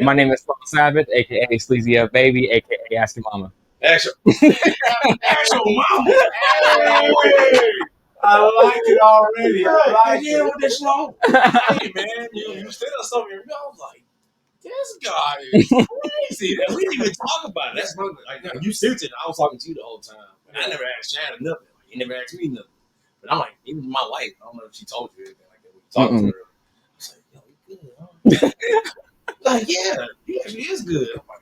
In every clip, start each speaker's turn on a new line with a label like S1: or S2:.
S1: My name is Sloan Sabbath, aka Sleazy Up Baby, aka Ask Your Mama.
S2: Actual mama. Hey, I like it already. I like it. With this slow. Hey man, you said something. I was like, this guy is crazy. We didn't even talk about it. That's one like you sent it. I was talking to you the whole time. I never asked Chad nothing. He never asked me nothing. But I'm like, even my wife, I don't know if she told you anything like that. We talking to her. I was like, yo, you good, huh? Like, yeah, he actually is good. I'm like,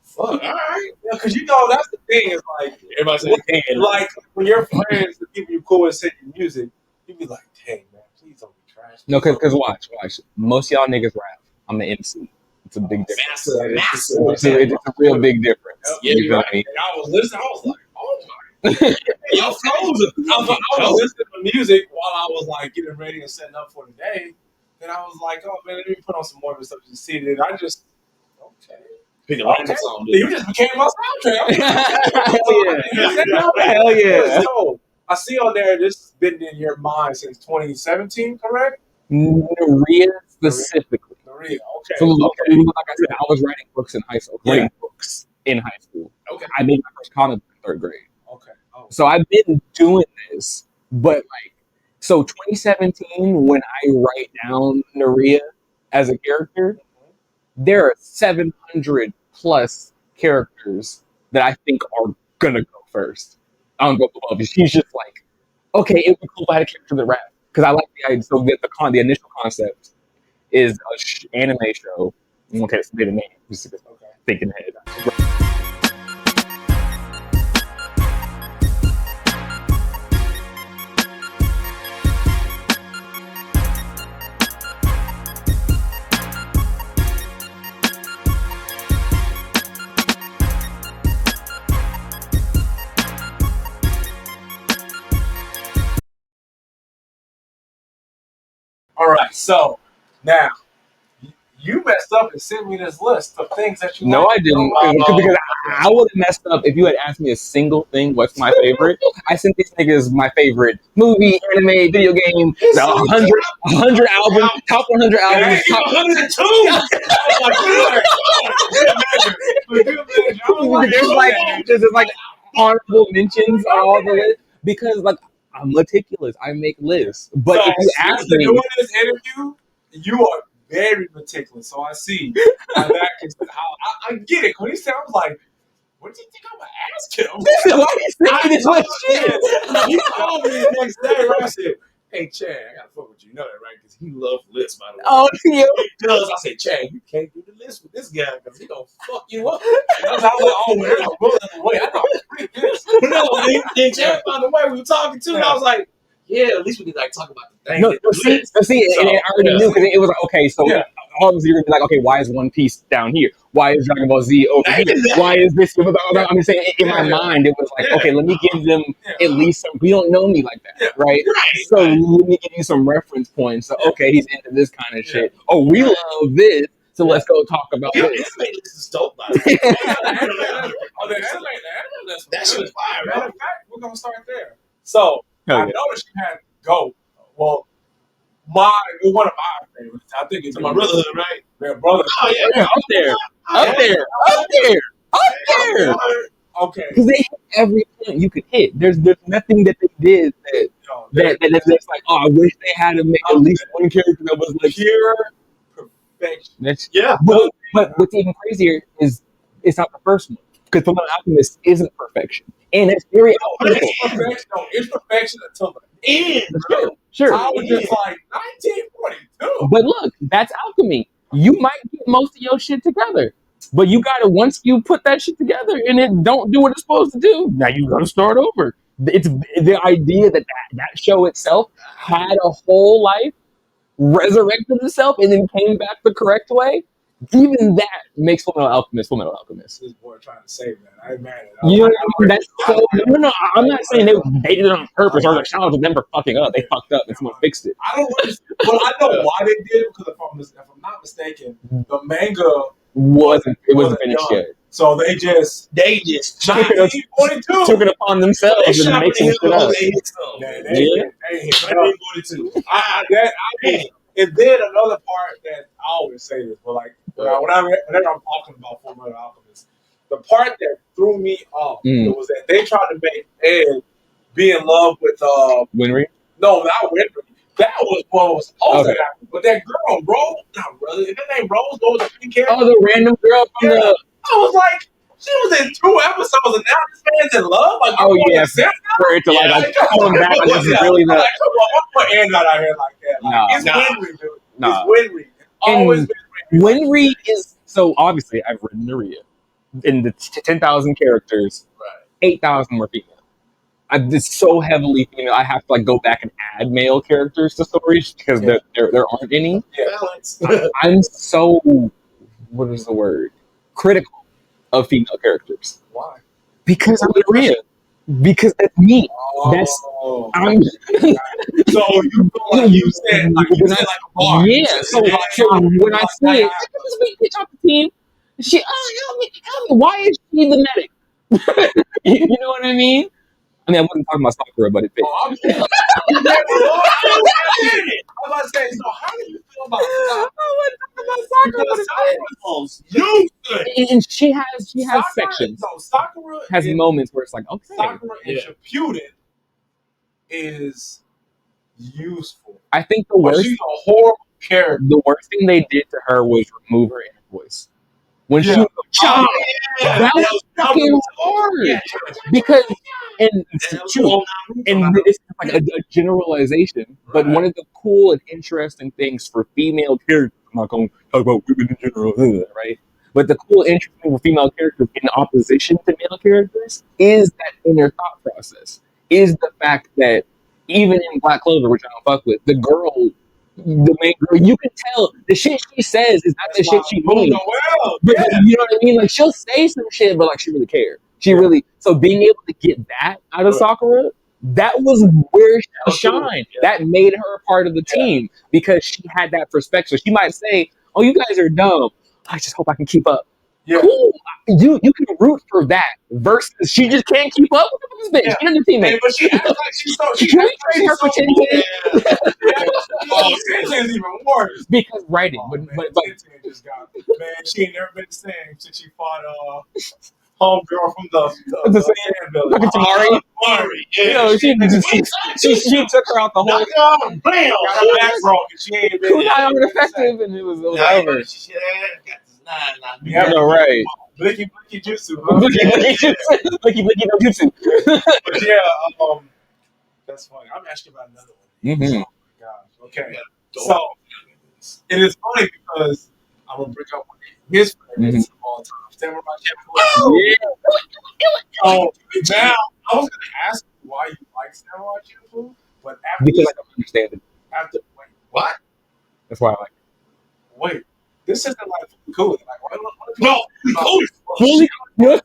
S2: fuck, all right. Because that's the thing is like, everybody says, like, when your friends, the people you cool with, send you music, you be like, dang, man, please don't be trash.
S1: No, because watch. Most of y'all niggas rap. I'm an MC. It's a big difference.
S2: Massive.
S1: It's a real big difference.
S2: Yeah, you right. And I was listening, I was like, oh my. Y'all frozen. I was listening to music while I was like getting ready and setting up for the day. Then I was like, oh man, let me put on some more of this stuff to see it. I just pick a random song. You just became my soundtrack.
S1: Hell yeah.
S2: So I see on there this has been in your mind since 2017, correct?
S1: Naria specifically.
S2: Naria, okay.
S1: So like I said, I was writing books in high school. Okay. I made my first comic book in 3rd grade.
S2: Okay. Oh.
S1: So I've been doing this, but so 2017, when I write down Naria as a character, there are 700 plus characters that I think are gonna go first. I don't go above. She's just like, okay, it would be cool if I had a character that rap, because I like the idea. So the initial concept is an anime show. Okay, let's say the name. Just thinking ahead.
S2: All right, so now you messed up and sent me this list of things that you.
S1: No, I didn't. Because I would have messed up if you had asked me a single thing. What's my favorite? I sent these niggas my favorite movie, anime, video game, 100 albums, top 100 albums, top
S2: 102.
S1: There's like honorable mentions on all the list because like I'm meticulous. I make lists, but
S2: so
S1: if you ask me
S2: doing this interview, you are very meticulous. So I see how that is. How I get it. When he said, I was like, "What do you think I'm gonna ask him?"
S1: Why you saying this much shit?
S2: He called me the next day. Right? I said, "Hey Chad, I gotta fuck with you. You know that, right? Because he loves lists, by the way."
S1: Oh, yeah.
S2: He does. I said, "Chad, you can't do the list with this guy because he gonna fuck you up." I was like, "Oh, there's a bullet in the way. I know this." No, then Chad found the way we were talking to, and I was like, "Yeah, at least we could like talk about the thing."
S1: No, and I already knew because it was like, okay, so obviously you're gonna be like, okay, why is One Piece down here? Why is Dragon Ball Z over here? Why is this? I'm just saying, in my mind, it was like, okay, let me give them at least some. We don't know me like that, right? So let me give you some reference points. So okay, he's into this kind of shit. Oh, we love this. So let's go talk about this.
S2: This is dope, by the way. That shit was fire. Matter of fact, we're gonna start there. So I noticed you had Go. Well, one of my favorites. I think it's my brotherhood, right? Their brother.
S1: Oh yeah, up there. Okay. Because they hit every point you could hit. There's nothing that they did that's like, oh, I wish they had to make at least one character that was like
S2: pure perfection.
S1: But what's even crazier is it's not the first one. Because Fullmetal Alchemist isn't perfection. And it's very alchemical.
S2: It's perfection until the end.
S1: Sure.
S2: I was just like, 1942.
S1: But look, that's alchemy. You might get most of your shit together. But you gotta, once you put that shit together and it don't do what it's supposed to do, now you gotta start over. It's the idea that show itself had a whole life, resurrected itself, and then came back the correct way. Even that makes Fullmetal Alchemist.
S2: This boy trying to save that. I ain't mad at it.
S1: You know what I mean? No. I'm not saying they did it on purpose or like shout out to them for fucking up. They fucked up and someone fixed it.
S2: I don't understand. Well, I know why they did it because if I'm not mistaken, the manga
S1: wasn't finished yet.
S2: So they just 1942
S1: took it upon themselves and made some shit up.
S2: They hit 1942. And then another part that I always say this, but like Whenever I'm talking about Fullmetal Alchemist, the part that threw me off was that they tried to make Ed be in love with
S1: Winry?
S2: No, not Winry. That was what was supposed to happen. But that girl, Rose, not Rose, that name Rose, what was the pink hair?
S1: Oh, the random girl from the.
S2: I was like, she was in 2 episodes, and now this man's in love. Like,
S1: for it to come back, and this is really the.
S2: Like, come on, why put Ed out here like that? Like, it's Winry, dude. It's Winry. Always been
S1: Winry is so obviously I've written Naria in the 10,000 characters, 8,000 were female. It's so heavily female. I have to like go back and add male characters to stories because there aren't any.
S2: Yeah,
S1: I'm so what is the word? Critical of female characters.
S2: Why?
S1: Because I'm Naria. Because that's me. That's I'm.
S2: So you feel like you said like a bar.
S1: Yeah. So when I see it, this big bitch off the team. She help me. Why is she the medic? You know what I mean? I mean, I wasn't talking about Sakura, but it fits.
S2: I was about to say, so how do you feel about Sakura? Because Sakura's useless.
S1: And she has sections.
S2: No, Sakura
S1: has moments where it's like, okay.
S2: Sakura and Shippuden is useful.
S1: I think the worst.
S2: She's a horrible character.
S1: The worst thing they did to her was remove her inner voice. When she was that was fucking hard. Because, and this is like a generalization, but one of the cool and interesting things for female characters, I'm not going to talk about women in general, right? But the cool, interesting thing for female characters in opposition to male characters is that inner thought process. Is the fact that even in Black Clover, which I don't fuck with, the main girl, you can tell the shit she says is not the shit she means. But you know what I mean? Like she'll say some shit, but like she really cares. She really. So being able to get that out of Sakura, that was where she shined. That made her a part of the team because she had that perspective. She might say, "Oh, you guys are dumb. I just hope I can keep up." Yeah. Cool. You can root for that versus she just can't keep up with this bitch. Yeah. She's a teammate. But she acts like she's so. Can we trade her for 10 kids?
S2: Oh, 10 is even worse.
S1: Because writing, but
S2: 10 just got man. She ain't never been the same since she fought homegirl from the sand building.
S1: Tamari. Yeah. You know, she took her out the whole.
S2: Bam! Got her back broken. She ain't been.
S1: Kunai ineffective, and it was over.
S2: Yeah,
S1: no, right.
S2: Blicky jutsu.
S1: Blicky no jutsu.
S2: But yeah, that's funny. I'm asking about another one.
S1: Mm-hmm.
S2: Oh my gosh. Okay. So it is funny because I'm gonna bring up his favorites of all time. Samurai Champloo. Yeah. So now I was gonna ask you why you like Samurai Champloo, but
S1: because I don't understand it.
S2: Wait, what?
S1: That's why I like it.
S2: Wait. This isn't like cool. Like,
S1: no, fully cool.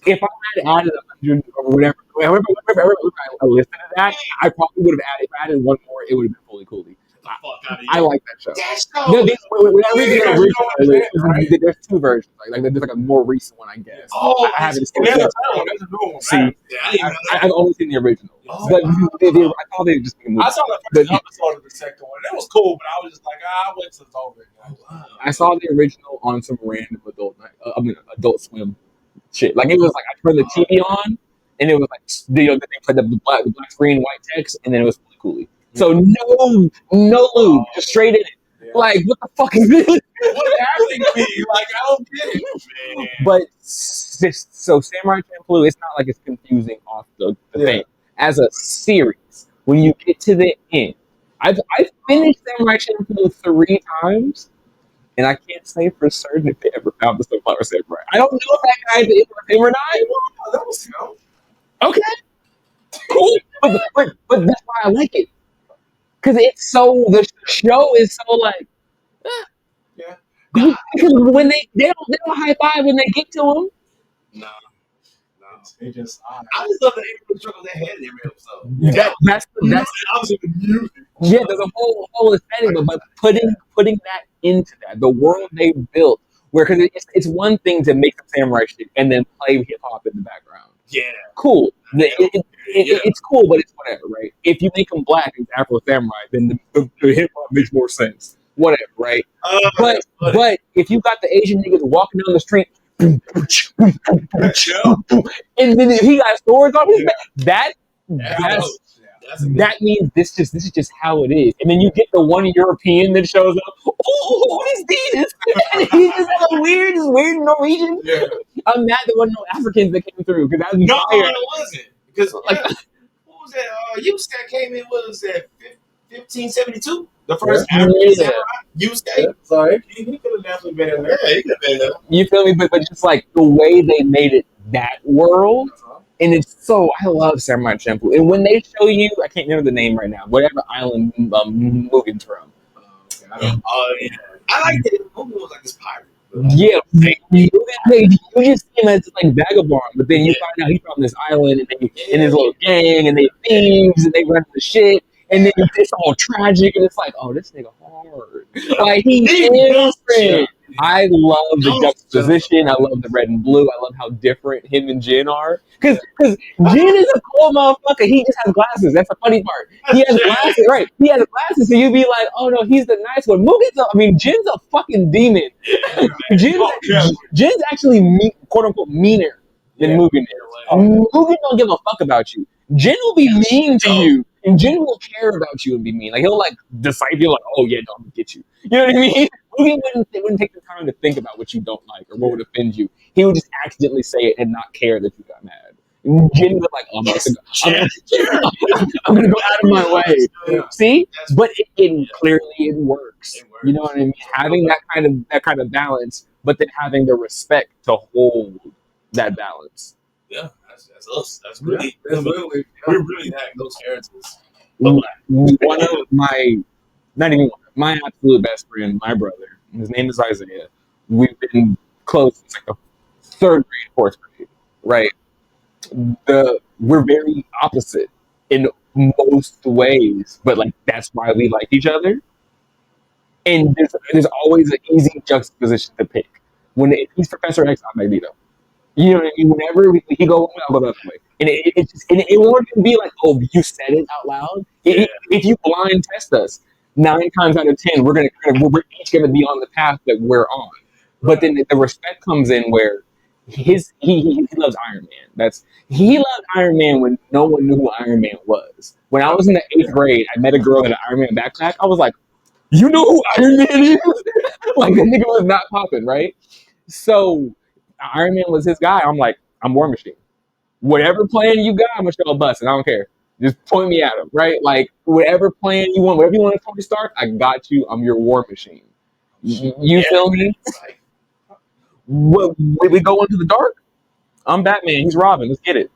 S1: If I had added 100 or whatever, I listened to that, I probably would have added one more. It would have been fully cool. I like that show. There's 2 versions. Like there's like a more recent one, I guess. I haven't seen it. See, I've only seen the original. But I thought they just moved.
S2: I saw the first episode of the second one. It was cool, but I was just like, I wait till it's over.
S1: I saw the original on some random Adult Swim shit. Like it was like I turned the TV on, and it was like they played the black screen, white text, and then it was fully cool. So no lube, just straight in it. Yeah. Like what the fuck is this?
S2: What's happening to me? Like I don't get it. Man.
S1: But so Samurai Champloo, it's not like it's confusing off the thing. As a series, when you get to the end, I've finished Samurai Champloo 3 times, and I can't say for certain if they ever found the Sunflower Samurai. I don't know if that guy's in him or not.
S2: That was
S1: okay, cool, but that's why I like it. Because it's so, the show is so like,
S2: yeah.
S1: Because when they don't high five when they get to him.
S2: No. They just. I just love the every struggle they had in every episode.
S1: Yeah. That's
S2: obviously the music.
S1: Yeah, there's a whole aesthetic, but putting that into that, the world they built, where because it's one thing to make some samurai shit and then play hip hop in the background.
S2: Yeah.
S1: Cool. It's cool, but it's whatever, right? If you make them black and Afro Samurai, then the hip hop makes more sense. whatever, right? But if you got the Asian niggas walking down the street, and then he got swords on his back, that means this is just how it is. And then you get the one European that shows up. Oh, what is this? And he's just like weird Norwegian.
S2: Yeah.
S1: I'm mad there wasn't no Africans that came through because that would be
S2: No,
S1: fire.
S2: it wasn't. Because like, what was that? Yusuke came in. What was that? 1572. The first African samurai. Yusuke. Sorry, he could have definitely been in there. Yeah, he could have been there.
S1: You feel me? But just like the way they made it that world. And it's so, I love Samurai Champloo. And when they show you, I can't remember the name right now, whatever island Mugen's from.
S2: Yeah. I like that Mugen was like this pirate.
S1: Yeah, you just see him as like vagabond, but then you find out he's from this island and they in his little gang and they thieves and they run the shit. And then it's all tragic and it's like, oh, this nigga hard. Like, he's different. I love the juxtaposition. I love the red and blue. I love how different him and Jin are. Because Jin is a cool motherfucker. He just has glasses. That's the funny part. He has glasses, right? He has glasses, so you'd be like, oh no, he's the nice one. Jin's a fucking demon. Jin's actually quote unquote meaner than Mugen is. Mugen don't give a fuck about you. Jin will be mean to you. And Jin will care about you and be mean. Like, he'll like decide you like, oh yeah, don't get you. You know what I mean? Mugen wouldn't take the time to think about what you don't like or what would offend you. He would just accidentally say it and not care that you got mad. And Jin would like, oh, I'm gonna go out of my way. Yeah. See? But it clearly works. You know what I mean? Having that kind of balance, but then having the respect to hold that balance.
S2: Yeah. That's us. That's really, we're really that those characters. One
S1: of my absolute best friend, my brother, his name is Isaiah. We've been close since like the third grade, fourth grade, right? We're very opposite in most ways, but like that's why we like each other. And there's always an easy juxtaposition to pick. When he's Professor X, I'm Magneto. You know what I mean? Whenever he goes, I'll go that way. And it won't even be like, oh, you said it out loud. If you blind test us, 9 times out of 10, we're each gonna be on the path that we're on. But then the respect comes in where he loves Iron Man. He loved Iron Man when no one knew who Iron Man was. When I was in the 8th grade, I met a girl in an Iron Man backpack. I was like, you know who Iron Man is? Like, the nigga was not popping, right? So Iron Man was his guy. I'm like, I'm War Machine. Whatever plan you got, I'm gonna show a bus, and I don't care. Just point me at him, right? Like, whatever plan you want, whatever you want to Tony Stark, I got you. I'm your War Machine. You feel me? We go into the dark. I'm Batman. He's Robin. Let's get it.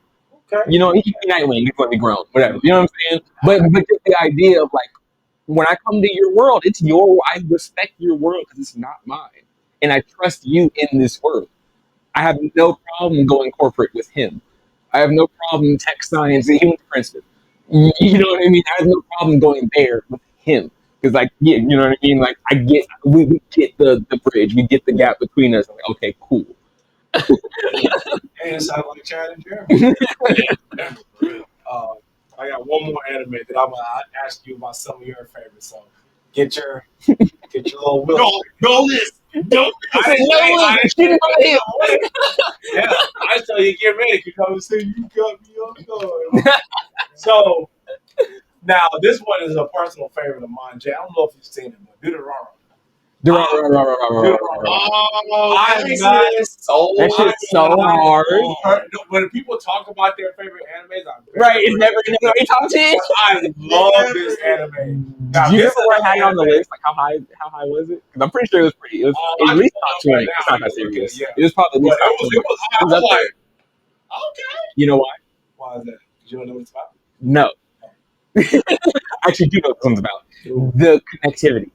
S1: Okay. You know, he can be Nightwing. He's gonna be grown. Whatever. You know what I'm saying? But just the idea of like, when I come to your world, it's your. I respect your world because it's not mine, and I trust you in this world. I have no problem going corporate with him. I have no problem tech science and human Princeton. You know what I mean? I have no problem going there with him. Because like, yeah, you know what I mean? Like, we get the bridge, we get the gap between us. I'm like, okay, cool.
S2: And it sounds like Chad and Jeremy. I got one more anime that I'm gonna ask you about some of your favorites. So get your little wheel. Don't list. Don't. I didn't say yeah, I tell you, get ready because I was saying you got me on guard. So now this one is a personal favorite of mine, Jay. I don't know if you've seen it, but Deuteronomy. That shit's so hard. When people talk about their favorite animes,
S1: it's never any top 10.
S2: I love this anime.
S1: Now, do you remember what I had on the list? Like how high was it? Because I'm pretty sure it was pretty. It was at least top 20. It's not that serious. Yeah. It was probably at least top 20. It was up there. Okay. You know why?
S2: Why is that? You don't know what it's about?
S1: No. I actually do know what it's about. The connectivity.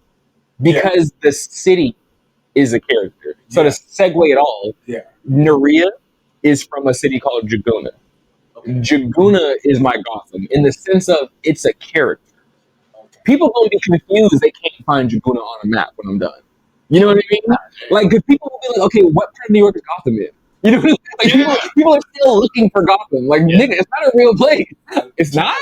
S1: Because the city is a character. So to segue it all, Naria is from a city called Jaguna. Okay. Jaguna is my Gotham in the sense of it's a character. Okay. People gonna be confused. They can't find Jaguna on a map when I'm done. You know what I mean? Like, because people will be like, okay, what part of New York is Gotham in? You know, like people are still looking for Gotham. Like, nigga, it's not a real place. It's not.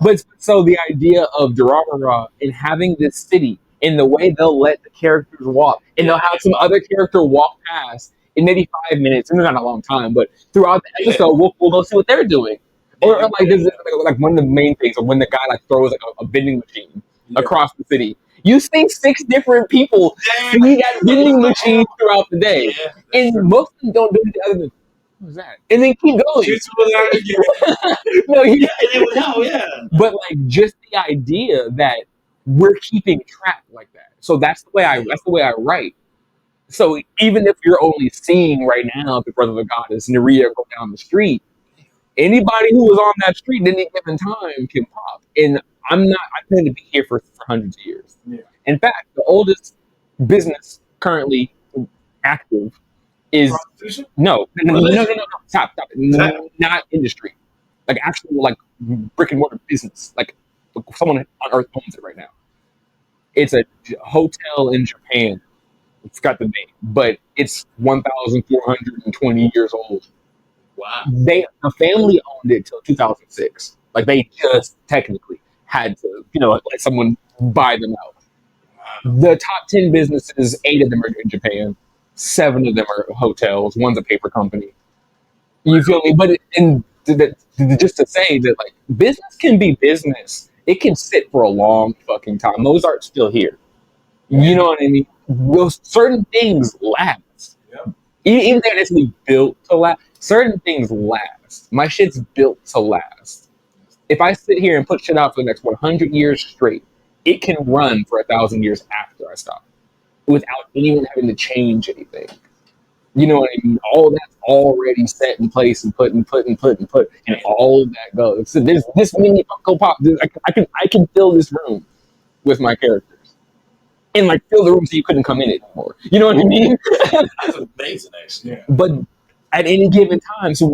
S1: But so the idea of Durarara and having this city in the way they'll let the characters walk, and they'll have some other character walk past in maybe 5 minutes, and it's not a long time, but throughout the episode, we'll go see what they're doing. Or like there's like one of the main things, or when the guy like throws like a vending machine across the city. You see 6 different people see that vending machine throughout the day, and most of them don't do anything other than what's that, and then keep going. But like just the idea that we're keeping track like that. So that's the way I write. So even if you're only seeing right now the birthofagoddess Nerea go down the street, anybody who was on that street at any given time can pop. And I plan to be here for hundreds of years. Yeah. In fact, the oldest business currently active is no. Stop. Not industry. Like actual like brick and mortar business. Like someone on Earth owns it right now. It's a hotel in Japan. It's got the name, but it's 1,420 years old. Wow. The family owned it till 2006. Like they just technically had to, let someone buy them out. Wow. The top 10 businesses, 8 of them are in Japan, 7 of them are hotels. One's a paper company. You feel me? But just to say that, like, business can be business. It can sit for a long fucking time. Those aren't still here. You know what I mean? Those certain things last. Yep. Even though it's built to last, certain things last. My shit's built to last. If I sit here and put shit out for the next 100 years straight, it can run for 1,000 years after I stop without anyone having to change anything. You know what I mean? All that's already set in place and put, and all of that goes. So there's this many Funko Pop. I can fill this room with my characters. And like fill the room so you couldn't come in it anymore. You know what I mean?
S2: That's amazing, actually. Yeah.
S1: But at any given time, so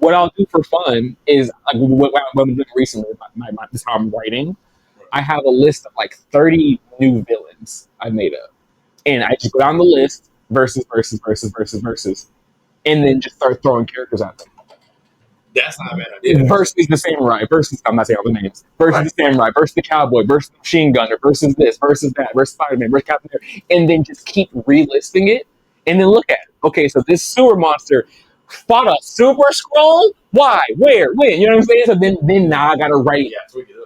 S1: what I'll do for fun is like what I'm doing recently. This how I'm writing. I have a list of like 30 new villains I made up, and I just go down the list versus, and then just start throwing characters at them.
S2: That's not a bad idea.
S1: Versus the samurai, versus I'm not saying all the names. Versus the samurai, versus the cowboy, versus the machine gunner, versus this, versus that, versus Spider-Man, versus Captain America, and then just keep relisting it, and then look at it. Okay, so this sewer monster fought a super scroll. Why? Where? When? You know what I'm saying? So then now I gotta write.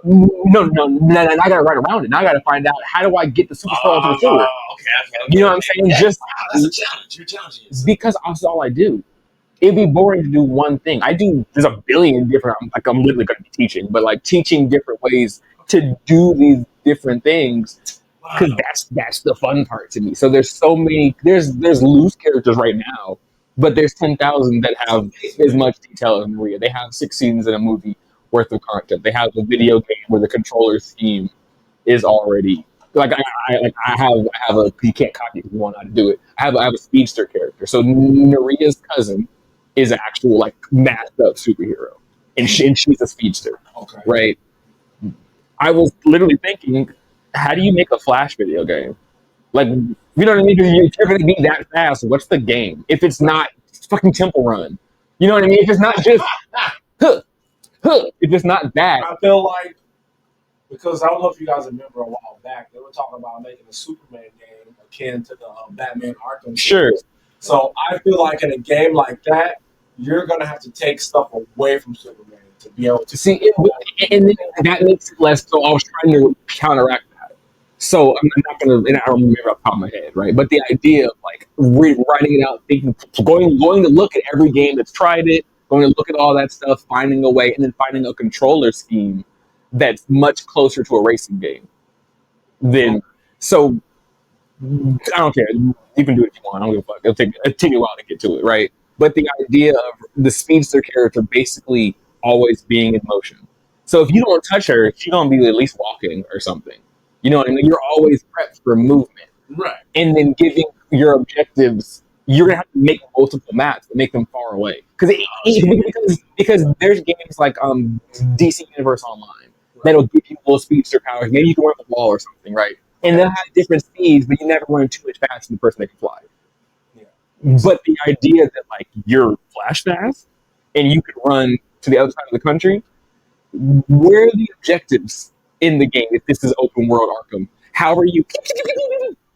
S1: No, I gotta write around it. Now I gotta find out how do I get the super scroll to the sewer.
S2: Okay.
S1: You know what I'm saying?
S2: That's a challenge. You're challenging yourself.
S1: Because that's all I do. It'd be boring to do one thing. There's a billion different, like I'm literally going to be teaching, but like teaching different ways to do these different things, because that's the fun part to me. So there's so many, there's loose characters right now, but there's 10,000 that have as much detail as Maria. They have 6 seasons in a movie worth of content. They have a video game where the controller scheme is already, like I have a, you can't copy it if you want how to do it. I have a speedster character. So Maria's cousin is an actual like masked up superhero, and she's a speedster. Okay. Right. I was literally thinking, how do you make a Flash video game? Like, you know what I mean? If you're gonna be that fast, what's the game? If it's not fucking Temple Run, you know what I mean? If it's not just if it's not that,
S2: I feel like, because I don't know if you guys remember a while back, they were talking about making a Superman game akin to the Batman Arkham.
S1: Sure.
S2: Series. So I feel like in a game like that, you're going to have to take stuff away from Superman to be able to
S1: see it, and then that makes it less. So I was trying to counteract that. So I'm not going to, and I don't remember off the top of my head, right? But the idea of like writing it out, thinking, going to look at every game that's tried it, going to look at all that stuff, finding a way, and then finding a controller scheme that's much closer to a racing game. So I don't care. You can do it if you want. I don't give a fuck. It'll take you a while to get to it, right? But the idea of the speedster character basically always being in motion. So if you don't touch her, she's gonna be at least walking or something. You know what I mean? You're always prepped for movement,
S2: right? And
S1: then giving your objectives, you're gonna have to make multiple maps to make them far away. Because there's games like DC Universe Online that'll give you little speedster powers. Maybe you can run the wall or something, right? And they'll have different speeds, but you never run too much faster than the person that can fly. Yeah. But the idea that like you're flash fast and you could run to the other side of the country, where are the objectives in the game if this is open world Arkham? How are you?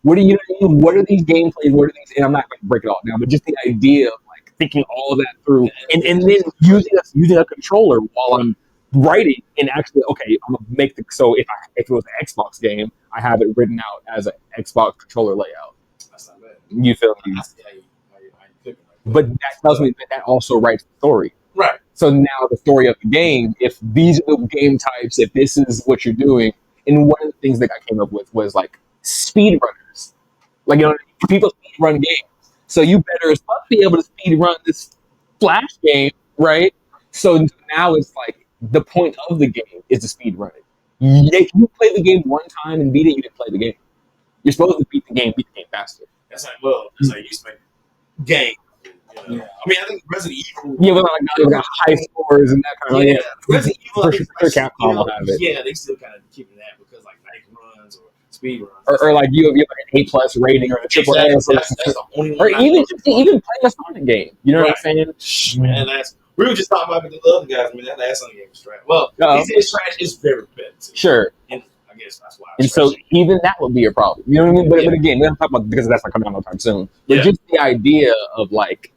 S1: What are you? What are these gameplays? What are these? And I'm not going to break it all down, but just the idea of like thinking all of that through, and then using a controller while I'm writing, and actually, okay, I'm gonna make the so if it was an Xbox game, I have it written out as an Xbox controller layout.
S2: That's not bad.
S1: You feel me? But that tells me that also writes the story.
S2: Right.
S1: So now the story of the game, if these are the game types, if this is what you're doing, and one of the things that I came up with was like speedrunners. Like, people speed run games. So you better as fuck be able to speed run this Flash game, right? So now it's like the point of the game is to speed run it. If you play the game one time and beat it, you didn't play the game. You're supposed to beat the game faster.
S2: That's like you used to make game. Yeah. I mean, I think Resident Evil.
S1: Yeah, but like high scores and that kind of. Yeah,
S2: Resident Evil.
S1: For sure, Capcom will have it.
S2: Yeah, they still kind of keeping that because like night runs or speed runs,
S1: or like you have like an A+ rating or a triple A. That's the only one. Or even playing a Sonic game. You know what I'm saying?
S2: Man, we were just talking about the other guys. I mean, that last Sonic game was trash. Well, he says trash is very repetitive.
S1: Sure.
S2: And I guess that's why.
S1: And so even that would be a problem. You know what I mean? But again, we don't talk about because that's not coming out no time soon. But just the idea of like,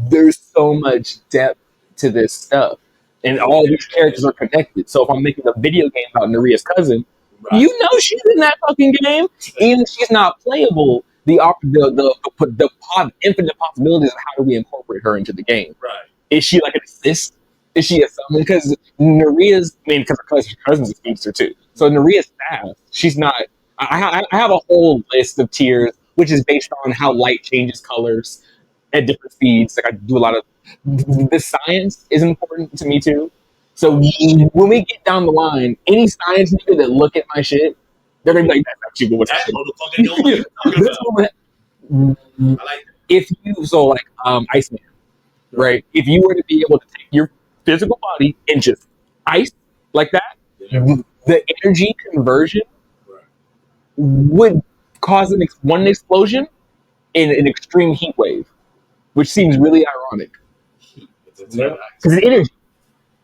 S1: there's so much depth to this stuff, and all these characters are connected. So if I'm making a video game about Naria's cousin, you know she's in that fucking game, even if she's not playable. The infinite possibilities of how do we incorporate her into the game?
S2: Right?
S1: Is she like an assist? Is she a summon? Because Naria's, because her cousin's a speedster too. So Naria's fast. She's not. I have a whole list of tiers, which is based on how light changes colors at different speeds. Like I do a lot of the science is important to me too. So when we get down the line, any science nigga that look at my shit, they're gonna be like, "That's actually what's happening." If you Iceman, right? If you were to be able to take your physical body and just ice like that, the energy conversion would cause one explosion in an extreme heat wave. Which seems really ironic. Because it's energy.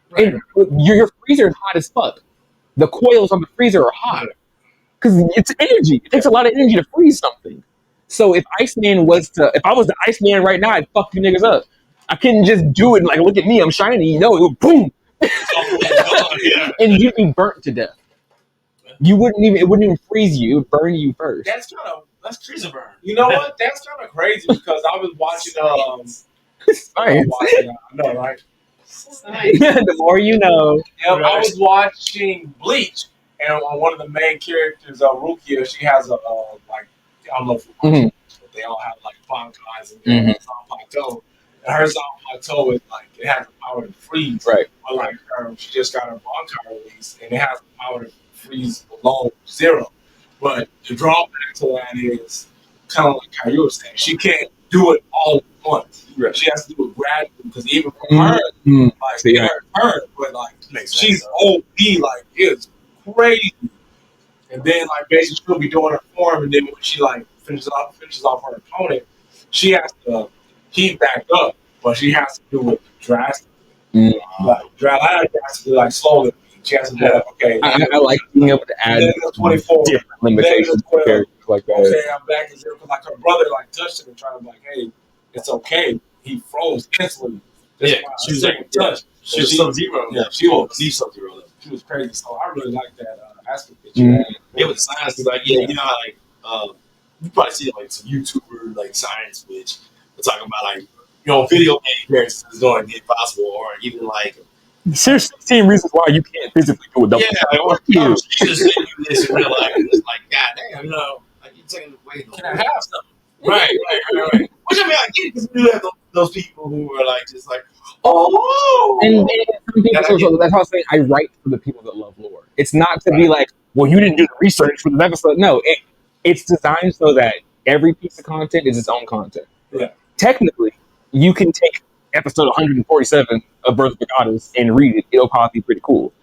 S1: Right. And your freezer is hot as fuck. The coils on the freezer are hot. Because it's energy. It takes a lot of energy to freeze something. So if I was the Iceman right now, I'd fuck you niggas up. I couldn't just do it and like, look at me, I'm shiny, it would boom. And you'd be burnt to death. It wouldn't even freeze you, it would burn you first.
S2: That's freezer burn. You know what? That's kind of crazy because I was watching.
S1: I
S2: know, right?
S1: The more you know.
S2: Yep, I was watching Bleach, and one of the main characters, Rukia, she has I don't know if you watch it, but they all have like Bankais and Zanpakuto. And her Zanpakuto is like it has the power to freeze.
S1: Right.
S2: But like she just got her Bankai release, and it has the power to freeze below 0. But the drawback to that is kind of like how you were saying. She can't do it all at once. Right. She has to do it gradually because even for her, her, but like she's OP, like it's crazy. And then like basically she'll be doing her form, and then when she like finishes off her opponent, she has to heat back up, but she has to do it drastically. Like slowly. She has to do okay.
S1: I like being able to add
S2: 24
S1: different limitations to characters like that.
S2: Okay, I'm back to 0 because like her brother like touched him and tried to be like, hey, it's okay. He froze instantly.
S1: She was like,
S2: touch.
S3: She was Sub-Zero.
S2: Yeah, she was
S3: Sub-Zero.
S2: She was crazy. So I really like that aspect that you had.
S3: It was science, like you know, like you probably see like some YouTuber like science, which we're talking about like video game characters is doing the impossible, or even like.
S1: There's 16 reasons why you can't physically do a double.
S3: Yeah, or you just do this in real life. It's like, goddamn, like you're taking away.
S2: Can I have something?
S3: Right. Which I mean, I get it because you have those people who are like just like, oh.
S1: And some people, so that's how I say I write for the people that love lore. It's not to be like, well, you didn't do the research for the episode. No, it's designed so that every piece of content is its own content.
S2: Yeah.
S1: Technically, you can take episode 147 of Birthofagoddess and read it. It'll probably be pretty cool.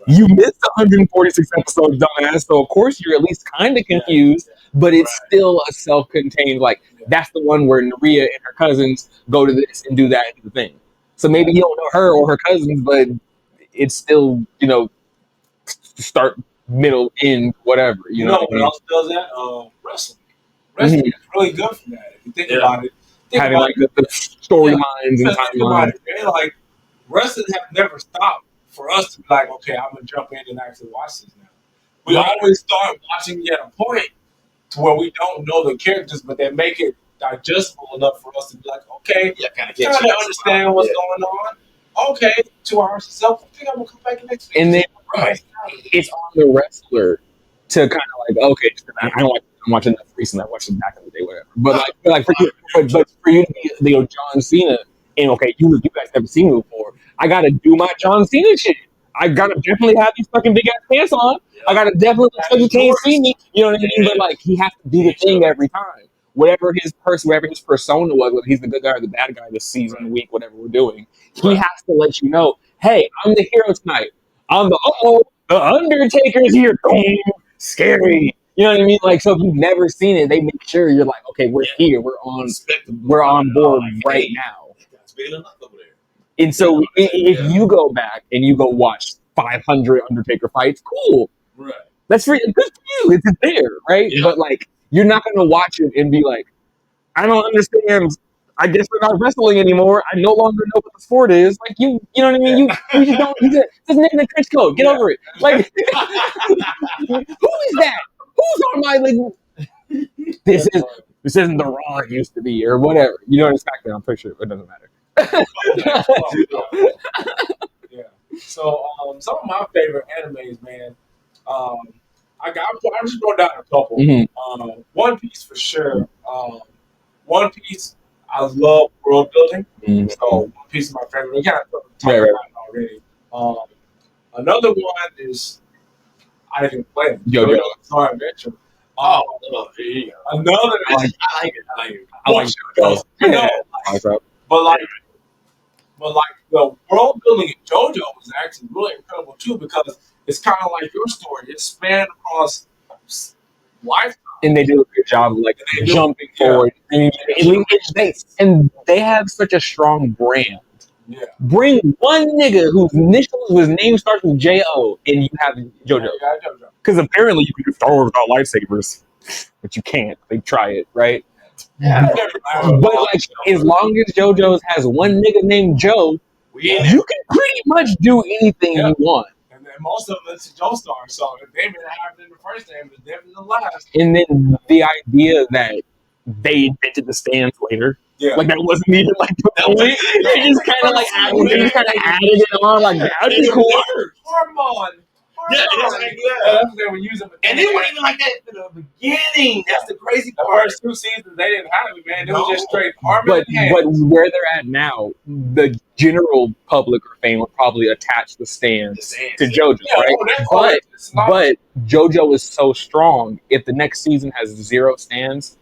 S1: Right. You missed 146 episodes, dumbass, so of course you're at least kind of confused, but it's still a self-contained, like, that's the one where Naria and her cousins go to this and do that and do the thing. So maybe you don't know her or her cousins, but it's still, start middle, end, whatever. You know
S2: what else does that? Wrestling. Wrestling is really good for that. If you think about it,
S1: having like the storylines and
S2: think about
S1: timelines.
S2: it, man. Like wrestling have never stopped for us to be like, okay, I'm gonna jump in and actually watch this now. We always start watching at a point to where we don't know the characters, but they make it digestible enough for us to be like, okay,
S3: kind of
S2: understand what's going on. Okay, 2 hours itself. I think I'm gonna come back next week.
S1: And then it's on the wrestler to kind of like, okay, I'm watching enough recently. I watched it back in the day, whatever. But like for you, but for you to be John Cena, and okay, you guys never seen me before. I gotta do my John Cena shit. I gotta definitely have these fucking big ass pants on. I gotta definitely so you can't see me. You know what I mean? But like he has to do the thing every time. Whatever his persona was, whether he's the good guy or the bad guy this season, week, whatever we're doing, he has to let you know, hey, I'm the hero tonight. I'm the Undertaker's here. Boom, scary. You know what I mean? Like, so if you've never seen it, they make sure you're like, okay, we're here. We're on board right now. And so if you go back and you go watch 500 Undertaker fights, cool.
S2: Right.
S1: That's good for you. It's there, right? Yeah. But like, you're not going to watch it and be like, I don't understand. I guess we're not wrestling anymore. I no longer know what the sport is. Like you know what I mean? You just don't. Just name the trench coat. Get over it. Like, who is that? Who's on my like? This isn't the Raw it used to be or whatever. You know what it's back there. I'm pretty sure it doesn't matter.
S2: Yeah. So some of my favorite animes, man. I just wrote down a couple. Mm-hmm. One Piece for sure. One Piece, I love world building. Mm-hmm. So One Piece is my favorite. We kind of talked about it already. Another one is I didn't play it. JoJo's Bizarre Adventure. Another. I like it. I like JoJo's. But like the world building in JoJo is actually really incredible too, because it's kind of like your story. It's spanned across lifetime.
S1: And they do a good job of like jumping forward. And they have such a strong brand. Yeah. Bring one nigga whose name starts with J-O and you have JoJo. Because apparently you can do Star Wars without lightsabers. But you can't. They try it, right? Yeah. But like, as long as JoJo's has one nigga named Joe, you can pretty much do anything you want.
S2: And then most of them it's Joestar, so if they didn't have it in the first name, it's definitely the last.
S1: And then the idea that they invented the stands later, like that wasn't even like the point. They just kind of like added it on, like that'd be cool.
S2: Hormone.
S3: Yeah,
S2: they were using it.
S3: And they weren't even like that in the beginning. That's the crazy part.
S2: The first 2 seasons, they didn't have it, man. It was just straight Harmon.
S1: But where they're at now, the general public or fame will probably attach the stands to JoJo, right? But JoJo is so strong. If the next season has 0 stands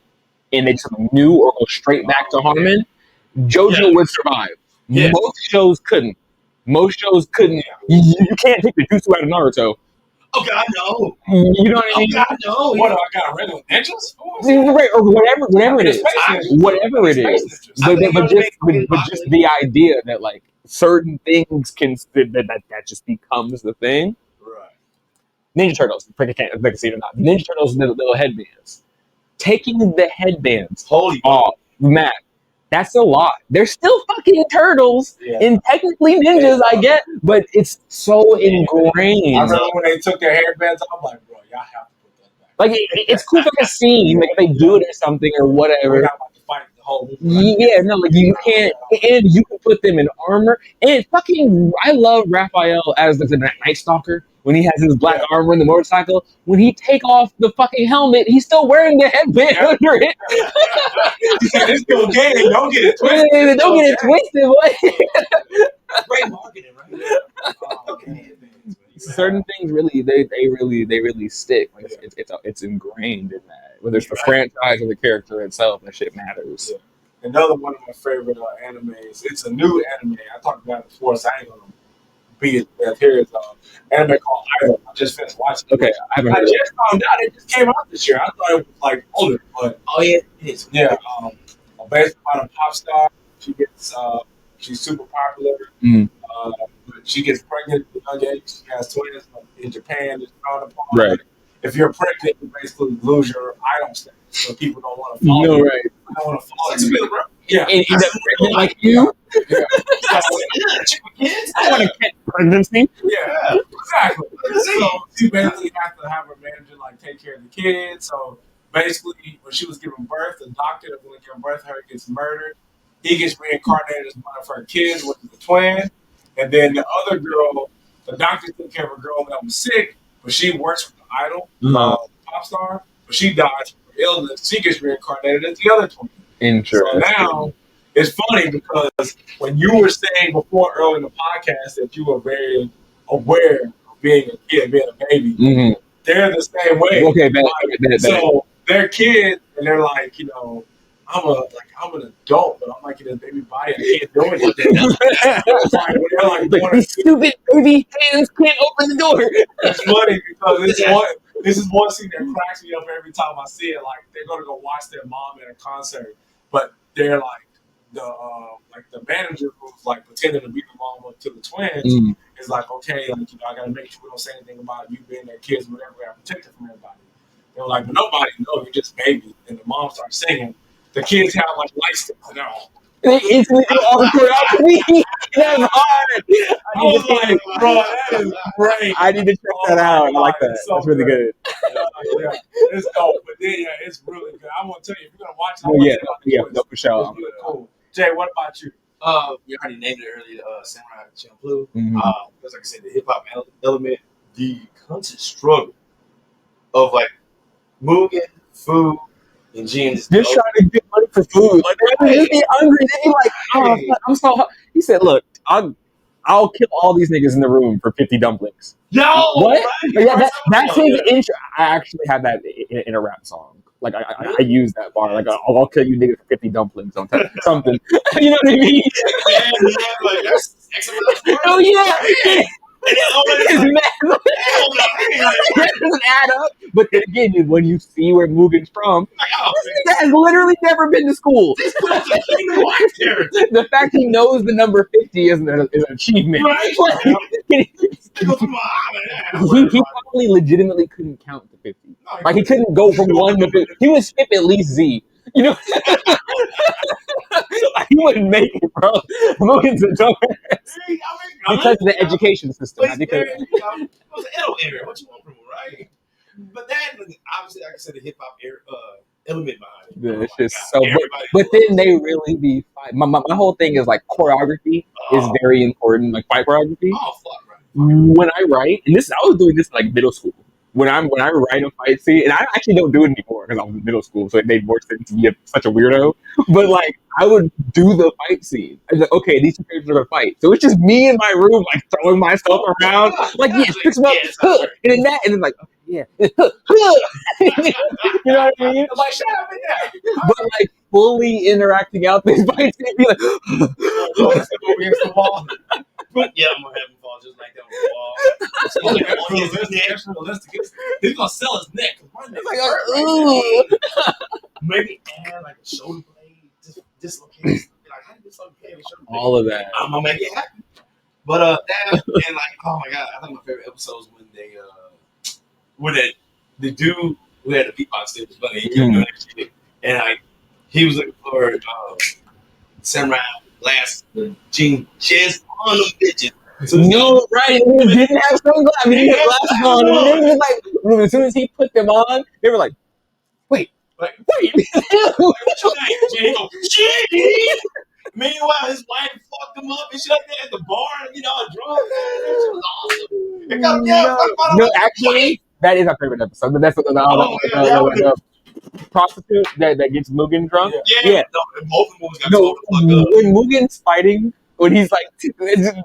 S1: and they just new or go straight back to Harmon, JoJo would survive. Yeah. Most shows couldn't. You can't take the jutsu out of Naruto.
S3: Oh God, no!
S1: You know what I mean?
S3: Oh God, no!
S2: What do I got? Regular ninjas?
S1: Right, or whatever it is. Whatever it is. But just the idea that like certain things can that just becomes the thing.
S2: Right.
S1: Ninja Turtles. I can't see it or not. Ninja Turtles, the little headbands. Taking the headbands off, Matt. That's a lot. They're still fucking turtles and technically ninjas, I get, but it's so ingrained.
S2: I remember when they took their hairbands off, I'm like, bro, y'all have to put that back.
S1: Like, it's cool for a scene, like if they do it or something or whatever.
S2: We're not about to fight the whole
S1: movie. Yeah, no, like you can't, and you can put them in armor. And fucking, I love Raphael as the Night Stalker. When he has his black armor and the motorcycle, when he take off the fucking helmet, he's still wearing the headband under it.
S2: It's still game. Don't get it twisted.
S1: Don't get it twisted.
S3: Great marketing, right?
S1: Certain things really, they really stick. Like it's ingrained in that. Whether it's the franchise or the character itself, that shit matters.
S2: Yeah. Another one of my favorite animes. It's a new anime. I talked about it before, so I ain't gonna beat it to death. Here is an anime called Idol. I just finished watching it.
S1: Okay, I
S2: just found out it just came out this year. I thought it was like older, but
S3: it is.
S2: Yeah, based on a pop star. She gets she's super popular. she gets pregnant at a young age. She has twins in Japan. It's frowned upon.
S1: Right.
S2: If you're pregnant, you basically lose your idol status. So people don't want to follow
S1: No,
S2: you.
S1: right.
S2: They don't want to follow
S3: That's
S2: you.
S3: real, bro.
S2: Yeah.
S1: And end up pregnant like you.
S2: Yeah.
S3: Kids.
S1: I want to catch pregnancy.
S2: Yeah, exactly. So she basically has to have her manager like take care of the kids. So basically, when she was giving birth, the doctor that was giving birth to her gets murdered. He gets reincarnated as one of her kids, which is a twin. And then the other girl, the doctor took care of a girl that was sick, but she works with the idol, pop star. But she dies from illness. She gets reincarnated as the other twin.
S1: Interesting.
S2: So now it's funny because when you were saying before early in the podcast that you were very aware of being a kid, being a baby, they're the same way.
S1: Okay, bad.
S2: So they're kids and they're like, you know, I'm an adult, but I'm like in a baby body. I can't do anything.
S1: These stupid baby hands can't open the door.
S2: It's funny because this is one scene that cracks me up every time I see it. Like they're gonna go watch their mom at a concert, but they're like the manager who's like pretending to be the mom up to the twins is like, okay, like, you know, I gotta make sure we don't say anything about you being their kids, whatever. I protect it from everybody. They were like, but nobody knows you're just babies. And the mom starts singing. The kids have like lights and all.
S1: They instantly do all the choreography. That's hard.
S2: I was like, bro, that is great.
S1: I need to check that out. I like that.
S2: So
S1: That's really good.
S2: Yeah, it's dope. But then, yeah, it's really good. I want to tell you, if you're gonna watch it,
S1: No, for sure.
S2: It's really cool. Jay, what about you?
S3: You already named it earlier, samuraichamploo. Because like I said, the hip hop element, the constant struggle of like Mugen, Fu, and Jin
S1: Just trying to get money for food. Like they just be hungry. They be like, oh, I'm so hungry. He said, look, I'll kill all these niggas in the room for 50 dumplings.
S3: Yo,
S1: what?
S3: Right?
S1: Yeah, that's his intro. I actually have that in a rap song. Like I use that bar. Like I'll kill you niggas for 50 dumplings on something. You know what I mean?
S3: Yeah, like that's excellent.
S1: Oh yeah. That doesn't add up. But then again, when you see where Mugen's from, that has literally never been to school. The fact he knows the number 50 is an achievement.
S3: Right?
S1: He probably legitimately couldn't count to 50. Like he couldn't go from 1 to 50. He would skip at least Z. You know, he wouldn't make it, bro. Mugen's a dumbass. Because of the education system.
S3: It was an L area. What you want from him, right? But then, obviously, like I said, the hip hop element behind it.
S1: Yeah, it's just so. But then they really be fight. My whole thing is like choreography is very important. Like fight choreography.
S3: Oh fuck, right.
S1: When I write, and I was doing this in like middle school. When I write a fight scene, and I actually don't do it anymore because I was in middle school, so it made more sense to be such a weirdo. But like, I would do the fight scene. I was like, okay, these two characters are gonna fight, so it's just me in my room, like throwing myself around, like yes, fix them up, and then that, and then like, okay, yeah, you know what I mean?
S2: I'm like, shut up in there.
S1: But like fully interacting out these fight scenes, be like,
S2: against the wall.
S3: Yeah, I'm gonna have him fall just like that on the wall. He's gonna sell his neck. Maybe add like a shoulder blade, dislocated. Like, how did this dislocated shoulder blade?
S1: all of that.
S3: I'm gonna make it happen. But that and like, oh my god, I think my favorite episodes when the dude who had the beatbox thing was funny. He kept doing that shit, and like he was looking for samurai glass, jean chest on them bitches. So
S1: No, right? He didn't have sunglasses. He had glasses on, and they was like, as soon as he put them on, they were like, wait.
S3: Like,
S1: wait.
S3: What's your name? Jay goes, Jay! Meanwhile, his wife fucked him up and shit like that at the bar, you know, drunk. That shit was awesome.
S1: No, actually, that is our favorite episode. But that's the prostitute that gets Mugen drunk.
S3: Yeah. No, both of them got told to fuck up.
S1: When Mugen's fighting, when he's like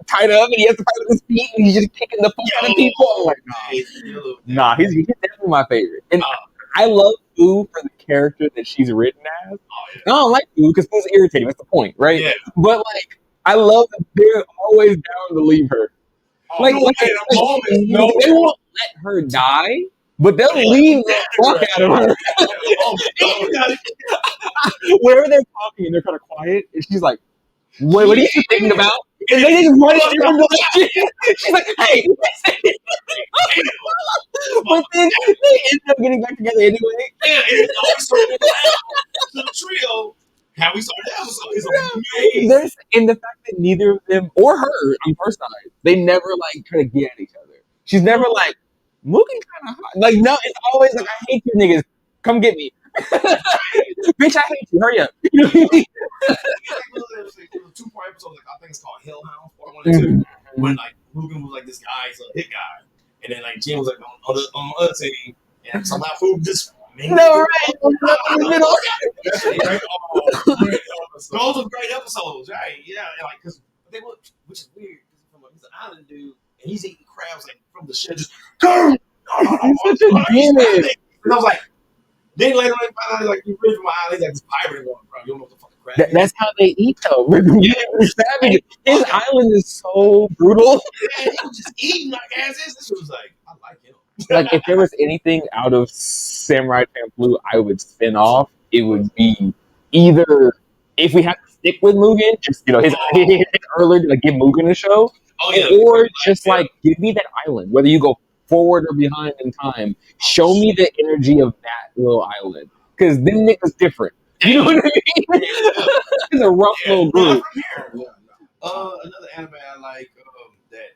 S1: tied up and he has to fight with his feet and he's just kicking the fuck out of people. I'm like, nah, he's definitely my favorite. And I love Fu for the character that she's written as. I don't like Fu because Fu's irritating. That's the point, right?
S3: Yeah.
S1: But like, I love that they're always down to leave her. They won't let her die, but they'll leave the fuck out of her. Whenever they're talking and they're kind of quiet, and she's like, what are you thinking about? And they just run it from the shit. She's like, hey. But then they end up getting back together anyway.
S3: Yeah, it's always circling back to the trio. How we started the episode is amazing.
S1: And the fact that neither of them or her on her side, they never like try to get at each other. She's never like, Mugen kind of hot. Like, no, it's always like, I hate you niggas. Come get me. Bitch, I hate you. Hurry up. You know what I mean?
S3: It was a 2-part episode, like I think it's called Hellhound, part 1 and 2. When like Mugen was like this guy's a hit guy. And then like Jim was like on the other team. And somehow Mugen just
S1: no, right.
S3: Those are great episodes, right? Yeah, like because they were, which is weird. He's an island dude, and he's eating crabs like from the shit. Just he's
S1: such a demon.
S3: And I was like, then later on, I found out like you really from my island, he's like this pirate going, bro. You don't know what the fucking crab.
S1: That's how they eat though. Yeah, his island is so brutal.
S3: Yeah, he was just eating like as is. This was like, I like him.
S1: Like if there was anything out of Samurai Champloo I would spin off, it would be either if we had to stick with Mugen, just his earlier to like give Mugen a show, or just like give me that island, whether you go forward or behind in time, show me the energy of that little island, because them niggas different. You know what I mean? It's a rough little group.
S3: Another anime I like that.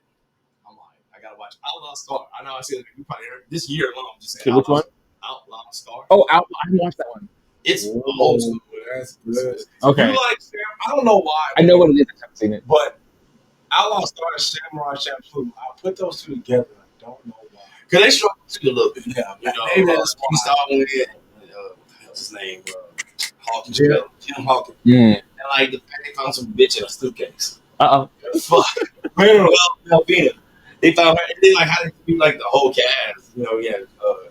S3: I gotta watch Outlaw Star. I know I said you probably heard this year alone. Just saying.
S1: Which one?
S3: Outlaw Star.
S1: Oh, Outlaw. I didn't watch that one.
S3: It's old school.
S2: That's good.
S1: Okay.
S3: You like Sam? I don't know why.
S1: I know what it is. I haven't seen it.
S2: But Outlaw Star and Samurai Champloo, I put those two together. I don't know why.
S3: Because they struggle too a little bit.
S2: Yeah.
S3: Maybe that's why. Star with it. What the hell's his name? Hawkins. Jim Hawkins.
S1: Mm.
S3: And like the fact they found some bitch in a suitcase.
S1: Uh-oh.
S3: Fuck. Well, they found her, and they like how they do like the whole cast.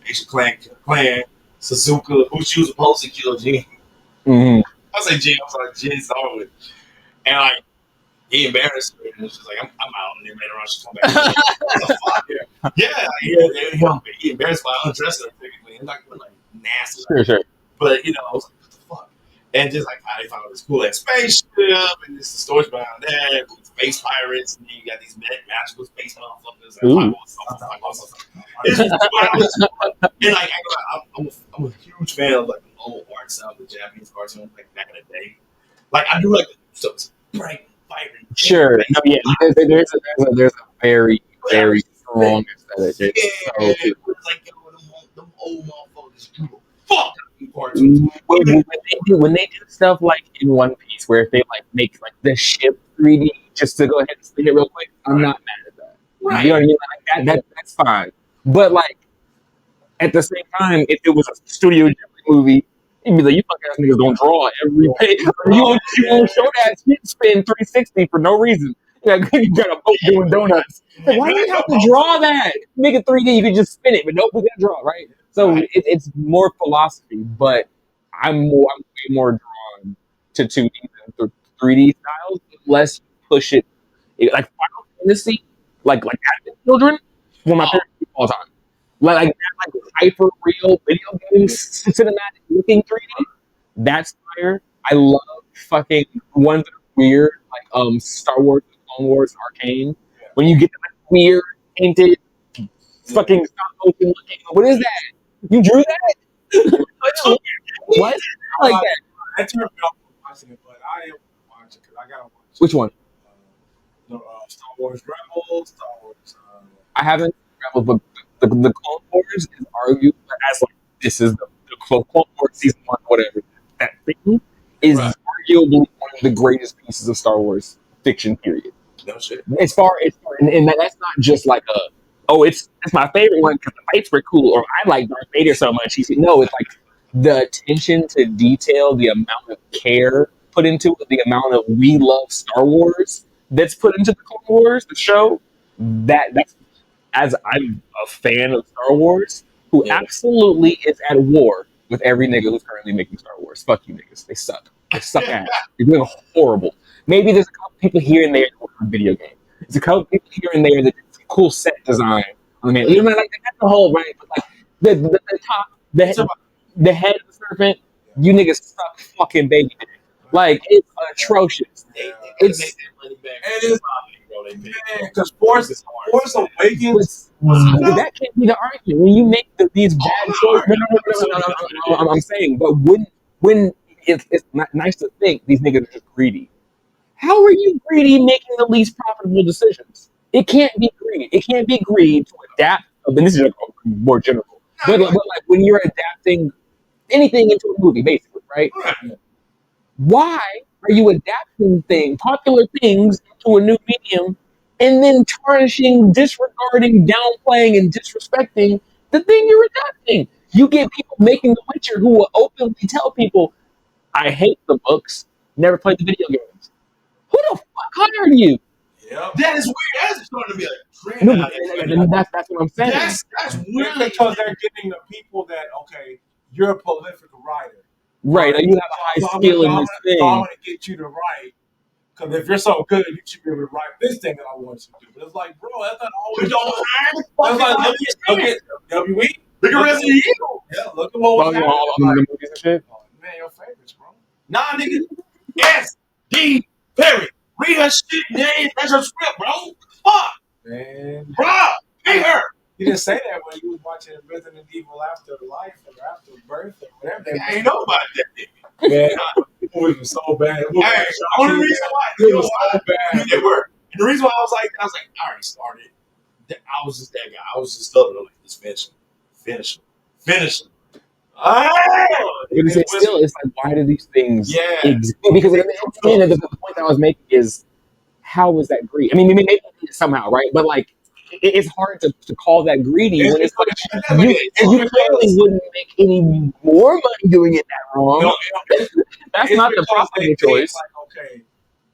S3: Asian Clan, Suzuka, who she was supposed to kill Jin.
S1: Mm-hmm.
S3: I say Jin, I'm sorry, Jin Starwood. And like he embarrassed her, and she's like, I'm out, and then later on she come back. What the fuck? Yeah, he embarrassed by undressing her typically, and like nasty.
S1: Sure.
S3: But I was like, what the fuck? And just like how they found this cool spaceship, and this the stories behind that, with space pirates, and then you got these magical space motherfuckers. And it's just wild. And like, I'm a huge fan of like the old art style, the Japanese cartoons, like back in the day. Like I do like the stuff that's bright, vibrant.
S1: Sure. No, yeah. There's a very, very strong aesthetic.
S3: It's like them old motherfuckers. Fuck.
S1: When they do stuff like in One Piece, where if they like make like the ship 3D just to go ahead and spin it real quick, I'm not mad at that.
S3: Right.
S1: You know what I mean? Like that's fine. But like at the same time, if it was a Studio Ghibli movie, you'd be like, you fuck ass niggas don't draw every page. You won't show that shit spin 360 for no reason. Like, you got a boat doing donuts. Like, why do you have to draw that? Make it 3D, you can just spin it, but nope, we gotta draw, right? So it's more philosophy, but I'm way more drawn to 2D than 3D styles, unless you push it. Like Final Fantasy, like Advent Children, one of my favorite games of all time. Like hyper real video games, cinematic looking 3D. That's fire. I love fucking ones that are weird, like Star Wars, Clone Wars, Arcane. When you get the weird painted, fucking stop motion looking. What is that? You drew that? What? I like that.
S2: I turned me off from watching it, but I am watching because I gotta watch it.
S1: Which one?
S2: Star Wars Rebels, Star Wars.
S1: I haven't Rebels, but the Clone Wars is argued as like this is the Clone Wars season 1, whatever. That thing is arguably one of the greatest pieces of Star Wars fiction. Period.
S3: No shit.
S1: As far and that's not just like it's my favorite one because the fights were cool, or I like Darth Vader so much. No, it's like the attention to detail, the amount of care put into it, the amount of we love Star Wars that's put into the Clone Wars, the show. That's as I'm a fan of Star Wars, who absolutely is at war with every nigga who's currently making Star Wars. Fuck you niggas, they suck. They suck ass. You're doing horrible. Maybe there's a couple people here and there that work on video game. There's a couple people here and there that cool set design. I mean, you know, like that's the whole right, but like the top, the head of the serpent, you niggas suck fucking baby dick. Like, it's atrocious.
S3: It's make that money back.
S2: And it's because Force Awakens.
S1: But that can't be the argument when you make these bad choices. No, I'm saying, but when it's not nice to think these niggas are just greedy. How are you greedy making the least profitable decisions? It can't be greed. It can't be greed to adapt. And this is more general, but like when you're adapting anything into a movie, basically, right? Why are you adapting popular things into a new medium, and then tarnishing, disregarding, downplaying, and disrespecting the thing you're adapting? You get people making The Witcher who will openly tell people, "I hate the books, never played the video games." Who the fuck hired you?
S3: Yep. That is weird. That's starting to be a trend.
S1: No, that's what I'm saying.
S3: That's weird
S2: because they're getting the people that you're a prolific writer.
S1: Right, you have a high skill in this thing.
S2: So I'm going to get you to write. Because if you're so good, you should be able to write this thing that I want you to do. But it's like, bro, that's not always. Look at WE.
S3: Look at Resident Evil.
S2: Yeah, look at what was happening.
S1: All the movies and shit.
S2: Man, your favorites, bro.
S3: Nah, nigga. S.D. Perry. Read her shit, man. That's her script, bro. Fuck.
S2: Man.
S3: Bro, pay her.
S2: You didn't say that when you was watching Resident Evil Afterlife or Afterbirth or whatever.
S3: I ain't know about that nigga.
S2: Man, it was so bad.
S3: Hey, only reason why
S2: it was so bad.
S3: They were. And the reason why I was like, I already started. I was just that guy. I was just telling them, like, just finish him.
S1: It's like, why do these things exist? Because the point that I was making is, how is that greedy? I mean, maybe somehow, right? But like, it's hard to call that greedy when it's like you clearly wouldn't make any more money doing it that wrong.
S2: No,
S1: that's not the profitable choice.
S2: Like, okay,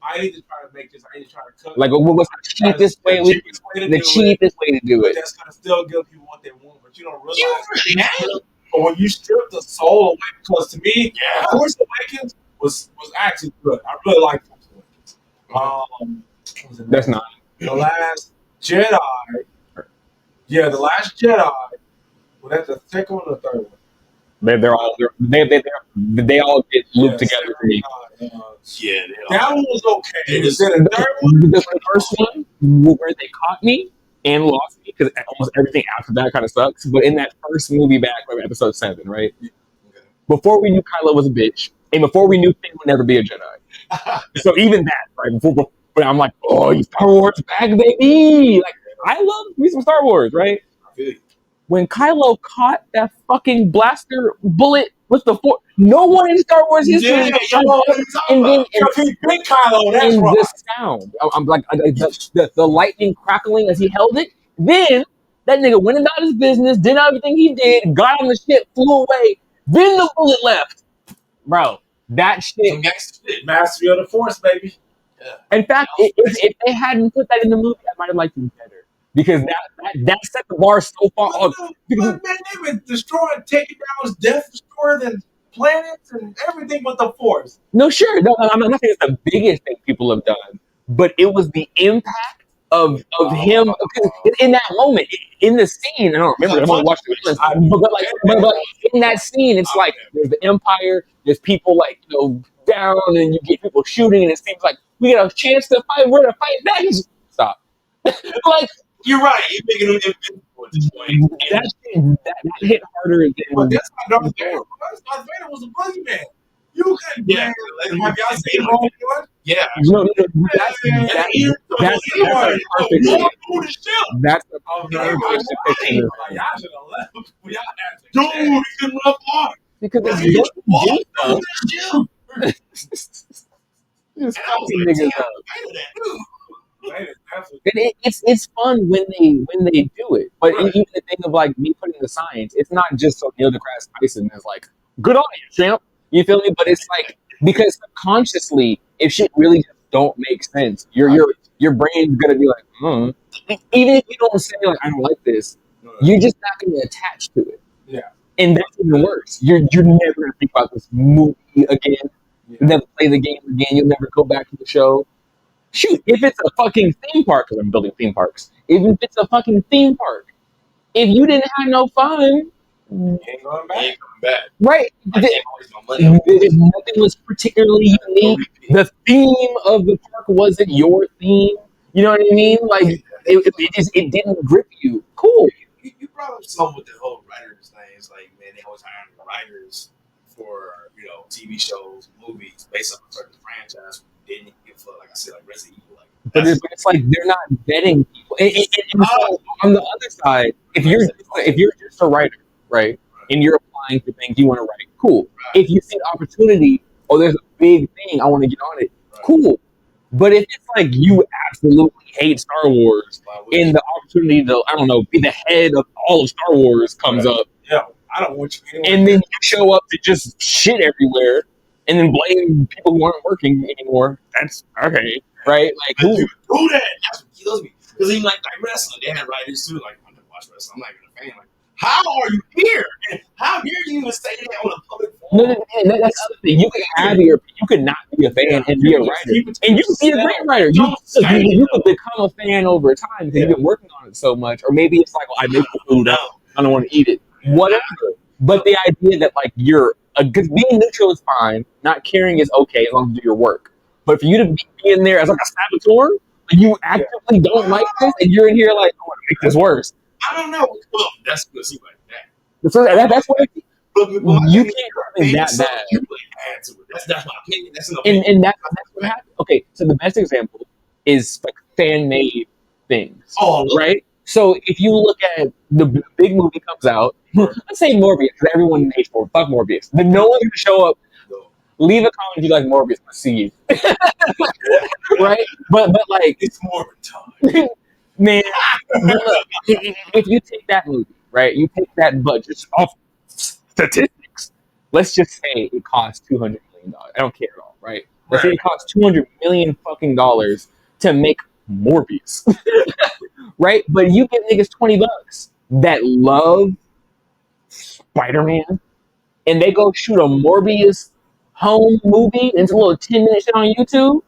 S2: I need to try to make this. I need to try to cut.
S1: Like, what's the cheapest way? The cheapest way to do it.
S2: That's gonna still give people what they want, but you don't realize. But when you strip the soul away, because to me, Force Awakens was actually good. I really liked Force Awakens.
S1: That's not
S2: The Last Jedi. Yeah, The Last Jedi. Was that the second one or the third one?
S1: They all get looped together for me.
S2: That one was okay.
S3: The
S2: third one?
S1: The first one where they caught me and lost me, because almost everything after that kind of sucks. But in that first movie back, like episode 7, right? Okay. Before we knew Kylo was a bitch, and before we knew Finn would never be a Jedi. So even that, right? But I'm like, oh, you Star Wars back, baby! Like, I love me some Star Wars, right? When Kylo caught that fucking blaster bullet with the Force, no one in Star Wars history. And then the sound, I'm like the lightning crackling as he held it. Then that nigga went about his business, did everything he did, got on the ship, flew away. Then the bullet left, bro. That shit,
S2: mastery of the Force, baby.
S1: Yeah. In fact, if they hadn't put that in the movie, I might have liked it better. Because that set the bar so far up.
S2: But man, they've been taking down his Death Destroyer and planets and everything but the Force.
S1: No, sure. No, I'm not saying it's the biggest thing people have done, but it was the impact of him in that moment, in the scene. I don't remember. I only watched it once. But in that scene, it's like there's the Empire, there's people like down, and you get people shooting, and it seems like we got a chance to fight. We're gonna fight back. Stop. Like.
S3: You're right. You're making them invincible at this point.
S1: That hit harder than.
S2: But that's not Darth Vader. Darth Vader was a boogeyman. You couldn't.
S3: Yeah.
S2: Have y'all seen Rogue One?
S3: Yeah.
S1: No, that's a perfect. That's the perfect depiction.
S2: Y'all should have left.
S3: Dude, he couldn't run far.
S1: Because it's just fucking niggas up. It's fun when they do it, but even the thing of like me putting the science, it's not just so Neil deGrasse Tyson is like, good on you, champ. You feel me? But it's like, because subconsciously, if shit really just don't make sense, your brain's gonna be like, even if you don't say like I don't like this, you're just not gonna attach to it.
S2: Yeah,
S1: and that's even worse. You're never gonna think about this movie again. You'll never play the game again. You'll never go back to the show. Shoot, if it's a fucking theme park, because I'm building theme parks, even if it's a fucking theme park, if you didn't have no fun,
S2: He ain't going back.
S3: He ain't coming back.
S1: Right.
S3: I can't always my money.
S1: Nothing was particularly unique. The theme of the park wasn't your theme. You know what I mean? Like it didn't grip you. Cool.
S3: You brought up something with the whole writers thing. It's like, man, they always hiring writers for, TV shows, movies based on a certain franchise. They didn't give a fuck, like I said, like Resident Evil. Like,
S1: But it's like they're not vetting people. And so on the other side, if you're just a writer, right, and you're applying for things you want to write, cool.
S3: Right.
S1: If you see an opportunity, there's a big thing, I want to get on it, cool. But if it's like you absolutely hate Star Wars and the opportunity to, I don't know, be the head of all of Star Wars comes up,
S2: I don't want you anywhere.
S1: and then you show up to just shit everywhere and then blame people who aren't working anymore, that's okay, right? Like,
S3: who do that? That's what kills me. Because even like wrestling, they had writers too. Like, I'm not watch wrestling. I'm not even a fan. Like, how are you here? And how dare you even say that on a public forum?
S1: No, that's the other thing. You could not be a fan and be a writer, and you can be a great writer. You could become a fan over time because you've been working on it so much. Or maybe it's like, I make the food up, I don't want to eat it, whatever. But the idea that like because being neutral is fine, not caring is okay as long as you do your work. But for you to be in there as like a saboteur, you actively don't like this, and you're in here like, I want to make this worse.
S3: I don't know. Well, that's good. See like that.
S1: So that's what you can't be that bad.
S3: You add to it. That's my opinion. That's an opinion.
S1: And that's what happened. Okay, so the best example is like fan-made things. Right? So if you look at the big movie comes out, let's say Morbius, because everyone hates Morbius. Fuck Morbius. Then no one's gonna show up. Leave a comment if you like Morbius. Let's see you. Right? But like
S3: it's Morbid time.
S1: Man, if you take that movie, right? You take that budget off statistics. Let's just say it costs $200 million. I don't care at all, right? Let's say it costs $200 million fucking dollars to make Morbius, right? But you give niggas $20 that love Spider-Man, and they go shoot a Morbius home movie, and it's a little 10-minute shit on YouTube.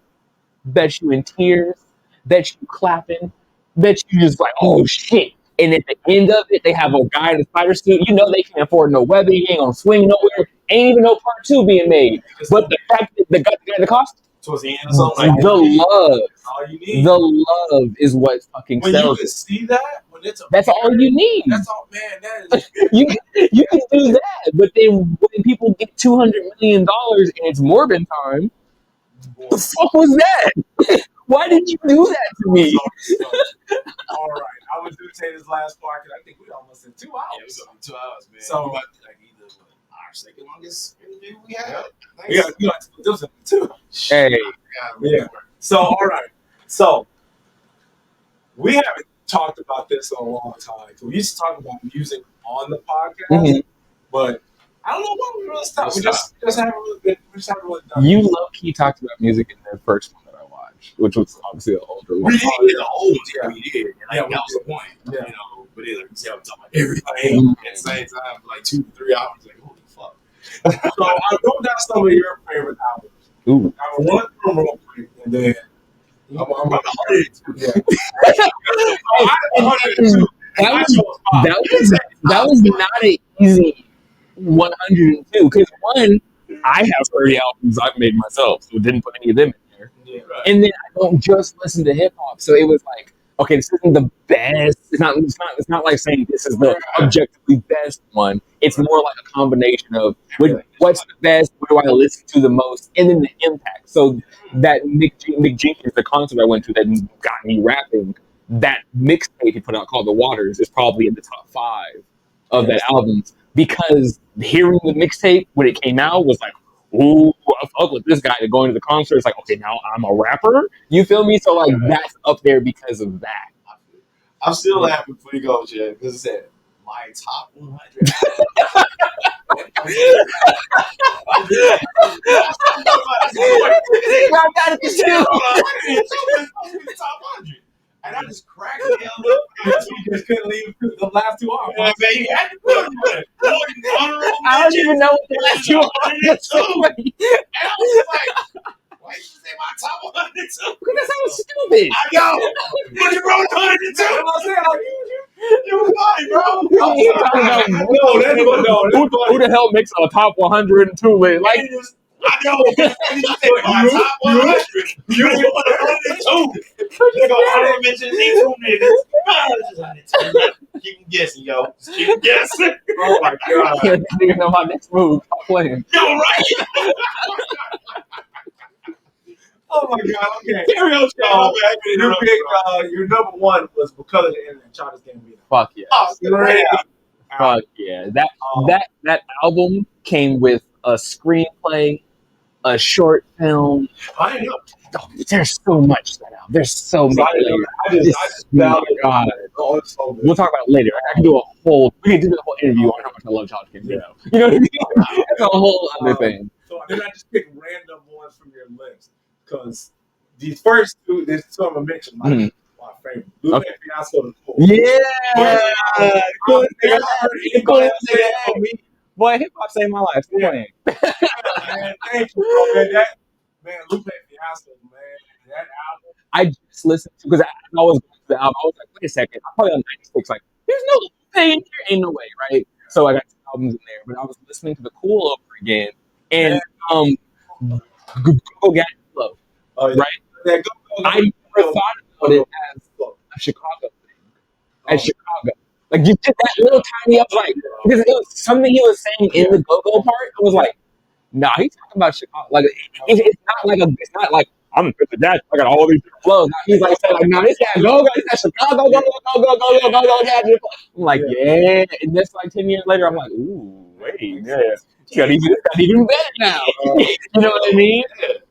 S1: Bet you in tears, bet you clapping, bet you just like, oh shit. And at the end of it, they have a guy in a spider suit. You know they can't afford no webbing, he ain't gonna swing nowhere. Ain't even no part 2 being made. But the fact that the guy the cost
S3: towards the end or something like
S1: the love.
S3: All you need.
S1: The love is what fucking
S3: when
S1: sells.
S3: You can see that when it's
S1: that's all you need.
S3: That's all, man. That is
S1: you can do that, but then when people get $200 million and it's Morbin time, the fuck was that? Why did you do that to me?
S2: All right, I was going to say this last part because I think we almost in 2 hours.
S3: Yeah, it was only 2 hours, man.
S2: So,
S3: like either our second longest interview we had.
S2: We got to do something too.
S1: Hey,
S2: yeah. So, all right. So, we haven't talked about this in a long time. So we used to talk about music on the podcast, but I don't know why we really stopped. We just haven't really been. We just haven't really done.
S1: You low key talked about music in the first one that I watched, which was obviously an older one.
S3: We did the old, we did. Like, that was the point.
S2: Yeah.
S3: You know, but then like, we see how we talk about everything at the same time for like 2 to 3 hours. Like, holy fuck.
S2: So I wrote down some of your favorite albums.
S1: Ooh.
S2: I will run through them real quick, and then I'm about to 102. Yeah.
S1: That was not an easy 102 because one, I have 30 albums I've made myself, so didn't put any of them in there.
S2: Yeah, right.
S1: And then I don't just listen to hip hop, so it was like, okay, this isn't the best. It's not like saying this is the objectively best one. It's more like a combination of what's the best, what do I listen to the most, and then the impact. So that Mick Jenkins, the concert I went to that got me rapping, that mixtape he put out called The Waters is probably in the top 5 of that album because hearing the mixtape when it came out was like, ooh, I fuck with this guy. To going to the concert, it's like, okay, now I'm a rapper. You feel me? So like that's up there because of that.
S3: I'm still laughing before you go, Chad, because it said my top 100.
S1: I got it too.
S3: Top 100. And I just cracked the hell up.
S2: You just couldn't leave the last 2 hours.
S3: Yeah, man, you had to put it.
S1: I don't even know what the last 2 hours.
S3: And I was like, why did you say my top 102?
S1: Because that sounds stupid.
S3: I know. But you wrote 102.
S2: I'm saying, like,
S3: You're right, bro.
S1: He ain't talking about who the hell makes a top 102 list? Like,
S3: I know. And you say my top 100. You put 102. You go honorable mentions, these 2 niggas. Keep guessing, yo. Just keep guessing. Oh my god.
S1: I don't even know my next move. I'm playing.
S3: Yo, right? Oh my god. Okay.
S2: Carry on, you picked your number one was because of the internet. Childish Gambino.
S1: Fuck yeah.
S3: Oh,
S2: Great.
S1: Fuck yeah. That album came with a screenplay, a short film.
S3: I know.
S1: Oh, there's so much to that album. There's so much.
S2: I just
S1: oh my god.
S2: Oh, it's so good.
S1: We'll talk about it later. I can do a whole. We can do the whole interview on how much I love Childish Gambino. You know what I mean? That's a whole other thing.
S2: So then I just picked random ones from your list because these first two, there's two I'm gonna mention. My favorite. Lupe Fiasco is cool.
S1: Yeah.
S2: Anybody else say that for me?
S1: Boy, hip hop saved my life.
S2: Yeah. Man, thank you, bro. Man, Lupe Fiasco, man, that album.
S1: I just listened to because I always go to the album. I was like, wait a second, I'm probably on 96. Like, there's no thing in here, ain't no way, right? So I got 2 albums in there, but I was listening to the Cool over again, and Go Get Flow, right? I never thought about it as a Chicago thing, as Chicago. Like you did that little tiny. I was like, because it was something he was saying in the go-go part. I was like, nah, he's talking about Chicago. Like it's not like I'm the dad. I got all these flows. He's like saying like, nah, this guy go, this guy Chicago, go. I'm like, yeah. And just like 10 years later, I'm like, ooh, wait, yeah. You got even better now. You know what I mean?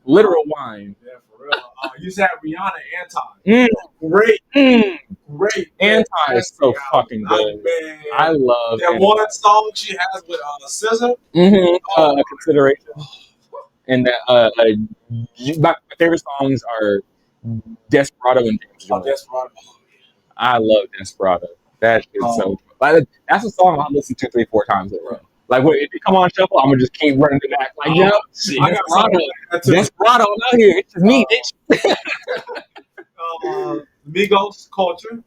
S1: Literal wine.
S2: Yeah, for real. You said Rihanna Anti. Great.
S1: Anti is so fucking good. I love
S2: that one song she has with
S1: SZA. Consideration. And that my favorite songs are Desperado and James Jones.
S2: Desperado.
S1: I love Desperado. That is so. That's a song I'll listen to 3-4 times in a row. Like, if it come on shuffle, I'm gonna just keep running it back. Like, Desperado, I'm out here. It's just me, bitch.
S2: Migos Culture.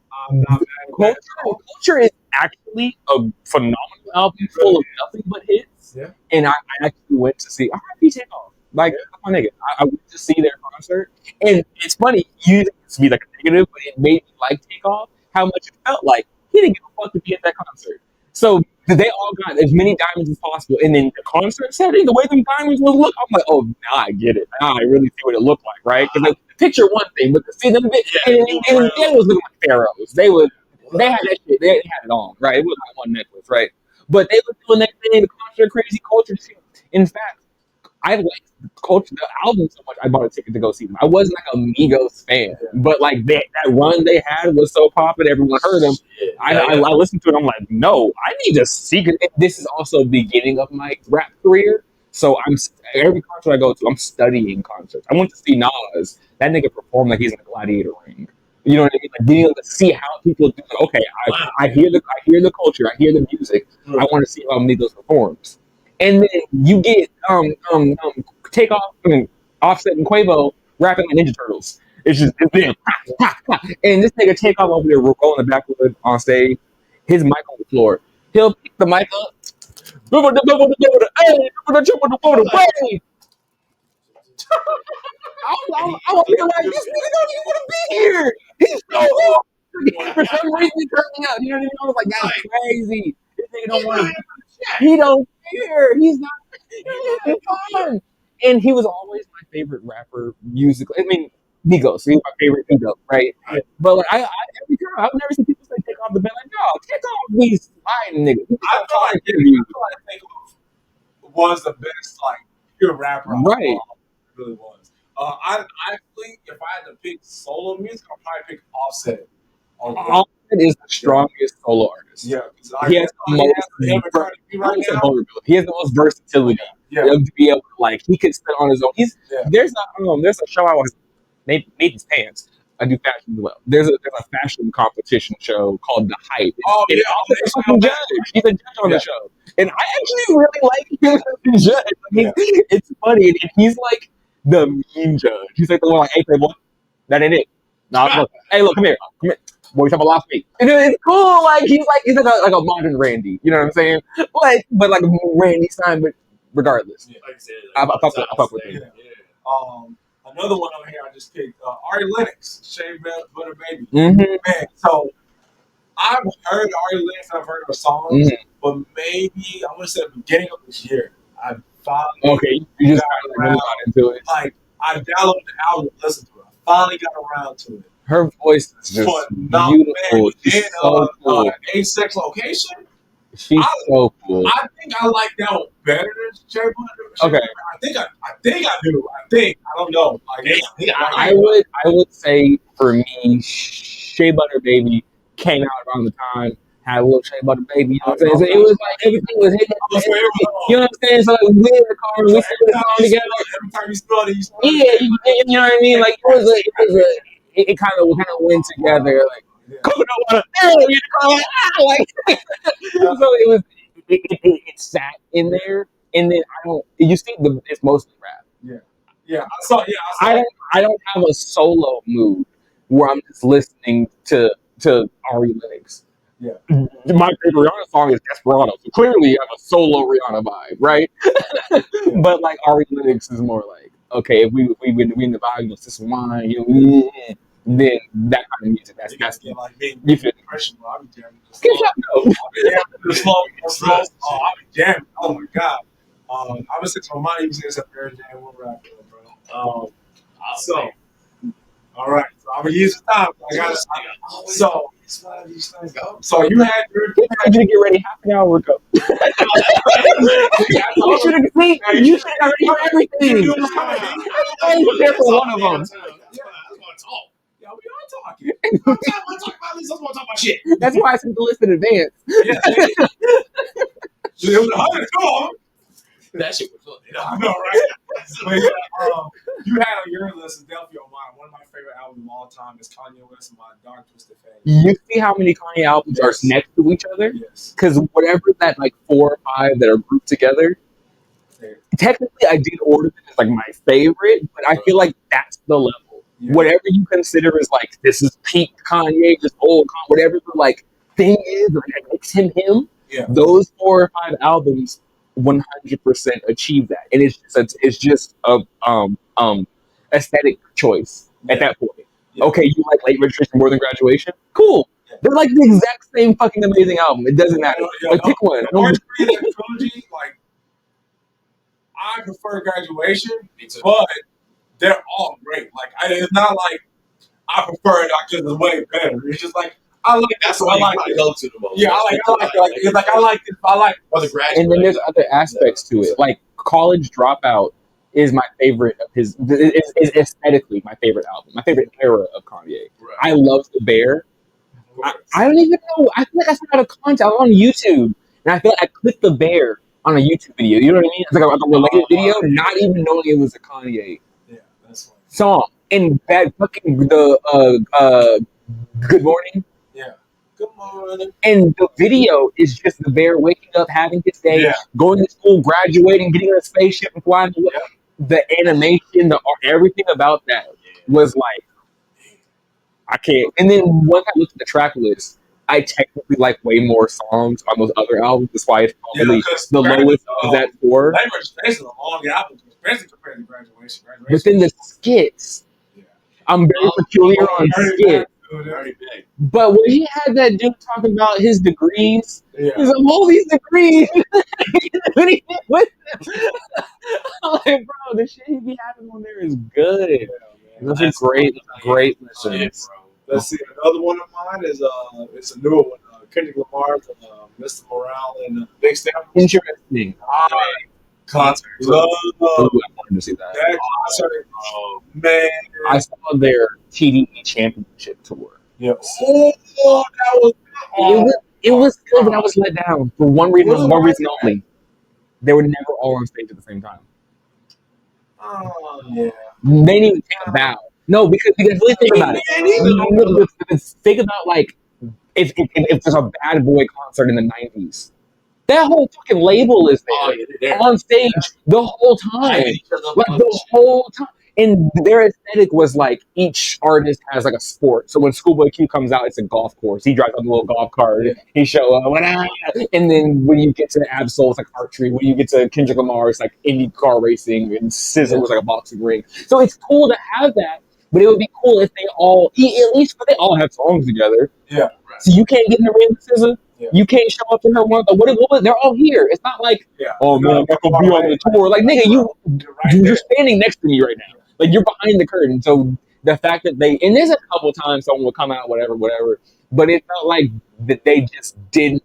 S1: Culture is actually a phenomenal album full of nothing but hits.
S2: Yeah.
S1: And I actually went to see R.I.P. Takeoff. Like, my nigga, I went to see their concert. And it's funny, you used to be like a negative, but it made me like Takeoff, how much it felt like he didn't give a fuck to be at that concert. So they all got as many diamonds as possible. And then the concert setting, the way them diamonds would look, I'm like, oh, now I get it. Now I really see what it looked like, right? Because the picture one thing, but to see them, and they was looking like pharaohs. They had that shit. They had it on, right? It was like one necklace, right? But they were doing that thing, the concert, crazy culture. In fact, I liked the album so much, I bought a ticket to go see them. I wasn't like a Migos fan, but like that run they had was so popular, everyone heard them. I listened to it. I'm like, no, I need to see. This is also the beginning of my rap career, so every concert I go to, I'm studying concerts. I went to see Nas. That nigga performed like he's in a gladiator ring. You know what I mean? Like being able to see how people do it. Okay, I hear the culture, I hear the music. I want to see how Migos performs. And then you get Takeoff, Offset and Quavo rapping like Ninja Turtles. It's them. And this nigga Takeoff over there rolling the backwood on stage, his mic on the floor. He'll pick the mic up. I want to be like, this nigga don't even want to be here. He's so old. For some reason, he turned me up. You know what I mean? I was like, that's crazy. This nigga don't want to. He don't care. He's not. He's fun. And he was always my favorite rapper musically. I mean, Migos. He was my favorite Migos, right? But like, I every time I've never seen people say Takeoff the band. Like, no, Takeoff these sliding niggas.
S2: I feel like Takeoff was the best like pure rapper.
S1: Right.
S2: It really was. I think if I had to pick solo music, I'd probably pick Offset.
S1: Offset is the strongest solo artist.
S2: Yeah,
S1: he has the most versatility. Yeah, to be able to like he could sit on his own. There's a show I was made his pants. I do fashion as well. There's a fashion competition show called The Hype. He's a judge. He's a judge on the show, and I actually really like him as a judge. It's funny, and he's like the mean judge. He's like the one like, hey, boy, that ain't it. No, look, hey, look, come here. what we talking about last week. It's cool. Like he's like a modern Randy. You know what I'm saying? But like Randy Stein, but regardless.
S3: Yeah, like I said,
S1: I fuck with him.
S2: Another one over here I just picked, Ari Lennox, Shea Butter Baby.
S1: Mm-hmm.
S2: Man, so I've heard Ari Lennox, I've heard her songs, but maybe I want to say the beginning of this year, I finally
S1: you just
S2: got
S1: into it.
S2: Like I downloaded the album, listened to it. I finally got around to it.
S1: Her voice is just beautiful. She's so cool.
S2: A-Sex Location.
S1: She's so cool.
S2: I think I like that one better than Shea Butter.
S1: Okay.
S2: I think I do. I don't know.
S1: I would say for me, Shea Butter Baby came out around the time. Had a little Shea Butter Baby. You know what I'm saying? So it was like everything was hitting. You know what I'm saying? So like we in the car and we sing the song together.
S2: Every time you spell it, you spell
S1: it. Yeah, you know what I mean? Like it kind of went together. Like coconut water. So it was. It sat in there, and then you see it's mostly rap.
S2: Yeah. I
S1: don't have a solo mood where I'm just listening to Ari Lennox.
S2: Yeah.
S1: My favorite Rihanna song is Desperado, so clearly I have a solo Rihanna vibe, right? But like Ari Lennox is more like, okay, if we in the vibe, this is wine, then that kind of music. That's
S2: like me.
S1: You feel
S2: impressionable. I'll be jamming the slow. I'll be jamming. Oh my god. I was sitting on my music as a fair jam. What rap, bro? All right. So I'm gonna use the time. So you had your.
S1: You to get ready half an hour ago. You should have seen. You should have already heard everything. I was there for one of them.
S2: We are talking. I'm talking about this. I'm talking about shit.
S1: That's why I sent the list in advance.
S2: It was 100 call.
S3: That shit was funny.
S2: I know, right? But you had on your list, definitely on mine. One of my favorite albums of all time is Kanye West and My Dark Twisted Fantasy.
S1: You see how many Kanye albums are next to each other?
S2: Yes.
S1: Because whatever that like 4 or 5 that are grouped together, technically I did order them as like my favorite, but I feel like that's the level. Yeah. Whatever you consider is like, this is peak Kanye, this old Kanye, whatever the like thing is, like that makes him.
S2: Yeah.
S1: Those 4 or 5 albums 100% achieve that, and it's just a aesthetic choice at that point. Yeah. Okay, you like Late Registration more than Graduation? Cool. Yeah. They're like the exact same fucking amazing album. It doesn't matter. Pick one.
S2: Trilogy, like I prefer Graduation, but they're all great. Like it's not like I prefer it because it's way better. It's just like I like that's what I like to go to the most. Yeah, I like the Graduation.
S1: And then there's other aspects to it. Like College Dropout is my favorite of his. Is aesthetically my favorite album. My favorite era of Kanye. Right. I love The Bear. I don't even know. I feel like I saw out of content. I was on YouTube, and I feel like I clicked The Bear on a YouTube video. You know what I mean? It's like a related video, not even knowing it was a Kanye song. And that fucking the Good Morning.
S2: Good morning.
S1: And the video is just the bear waking up, having his day, going to school, graduating, getting on a spaceship and flying away. The animation, the art, everything about that was like, I can't. And then once I looked at the track list, I technically like way more songs on those other albums. That's why it's probably the lowest of that 4.
S2: It's a long album, especially compared to Graduation.
S1: But then the skits, I'm very peculiar on skits. But when he had that dude talking about his degrees, he's like, all these degrees. I'm like, bro, the shit he be having on there is good. Those are great listens.
S2: Let's see, another one of mine is it's a newer one. Kendrick Lamar's Mr. Morale and Big Step.
S1: Interesting.
S2: Concert.
S1: I wanted to see that.
S2: That concert, man.
S1: I saw their TDE Championship tour.
S2: Yep. Oh, that was.
S1: It was good, but I was let down for one reason only. They were never all on stage at the same time.
S2: Yeah.
S1: They didn't even take a bow. No, because really think about it. Think about like if there's a Bad Boy concert in the 90s. That whole fucking label is there on stage the whole time. Like the whole time. And their aesthetic was like each artist has like a sport. So when Schoolboy Q comes out, it's a golf course. He drives on a little golf cart.
S2: Yeah.
S1: He show up, and then when you get to Absol, it's like archery. When you get to Kendrick Lamar, it's like Indy car racing, and SZA was like a boxing ring. So it's cool to have that, but it would be cool if they all, at least they all have songs together.
S2: Yeah.
S1: So you can't get in the ring with SZA.
S2: Yeah.
S1: You can't show up to her one. What? They're all here. It's not like, oh man, I'm not gonna be on the tour. Like nigga, you're standing next to me right now. Like you're behind the curtain. So the fact that and there's a couple times someone will come out, whatever, but it felt like that they just didn't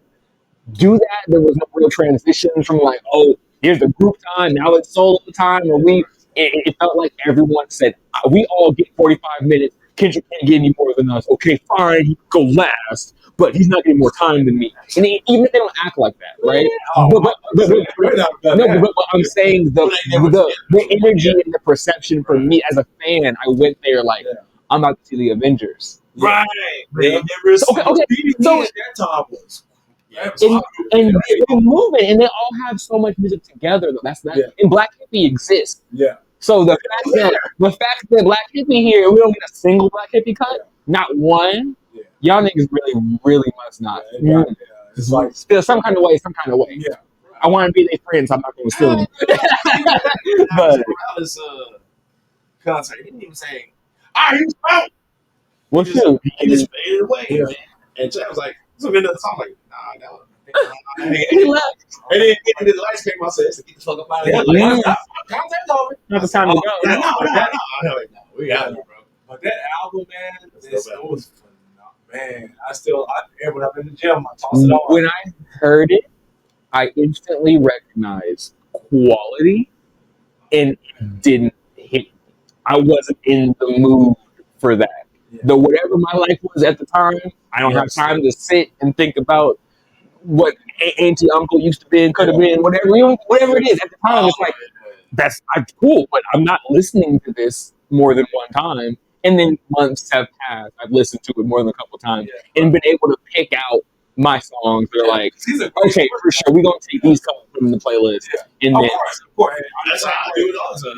S1: do that. There was no real transition from like, oh, here's the group time, now it's solo time, or it felt like everyone said, we all get 45 minutes. Kendrick can't get any more than us. Okay, fine, he can go last, but he's not getting more time than me. And even if they don't act like that, right? But I'm saying the energy and the perception for me as a fan, I went there like, I'm about to see the Avengers.
S2: Right.
S1: Okay. So
S2: that time was.
S1: And they're moving, and they all have so much music together. Though that's that. And Black Hippie exists.
S2: Yeah.
S1: So the fact that Black Hippie here, we don't get a single Black Hippie cut, not one.
S2: Yeah.
S1: Y'all niggas really must not.
S2: It's like
S1: still some kind of way.
S2: Yeah.
S1: I want to be their friends. I'm not going to sue them. But
S3: Morales concert, he didn't even say, he's out.
S1: Well, shoot.
S3: He just faded away, man. And Chad was like, "This will be another song." Like, nah, that was.
S1: He left.
S3: And then the lights came out, said, "Get the fuck up out of here." Contact over.
S1: Not the time to go.
S3: No, we got it, bro.
S2: But that album, man, it was phenomenal. Man, when I'm in the gym, I toss it on.
S1: When I heard it, I instantly recognized quality, and it didn't hit me. I wasn't in the mood for that. Though whatever my life was at the time, I don't have time to sit and think about what auntie uncle used to be and could have been, whatever it is at the time. It's like I'm cool, but I'm not listening to this more than one time. And then months have passed. I've listened to it more than a couple times and been able to pick out my songs. They're like, okay, for sure, we're gonna take these couple from the playlist. And then,
S2: of course.
S3: That's how I do it also.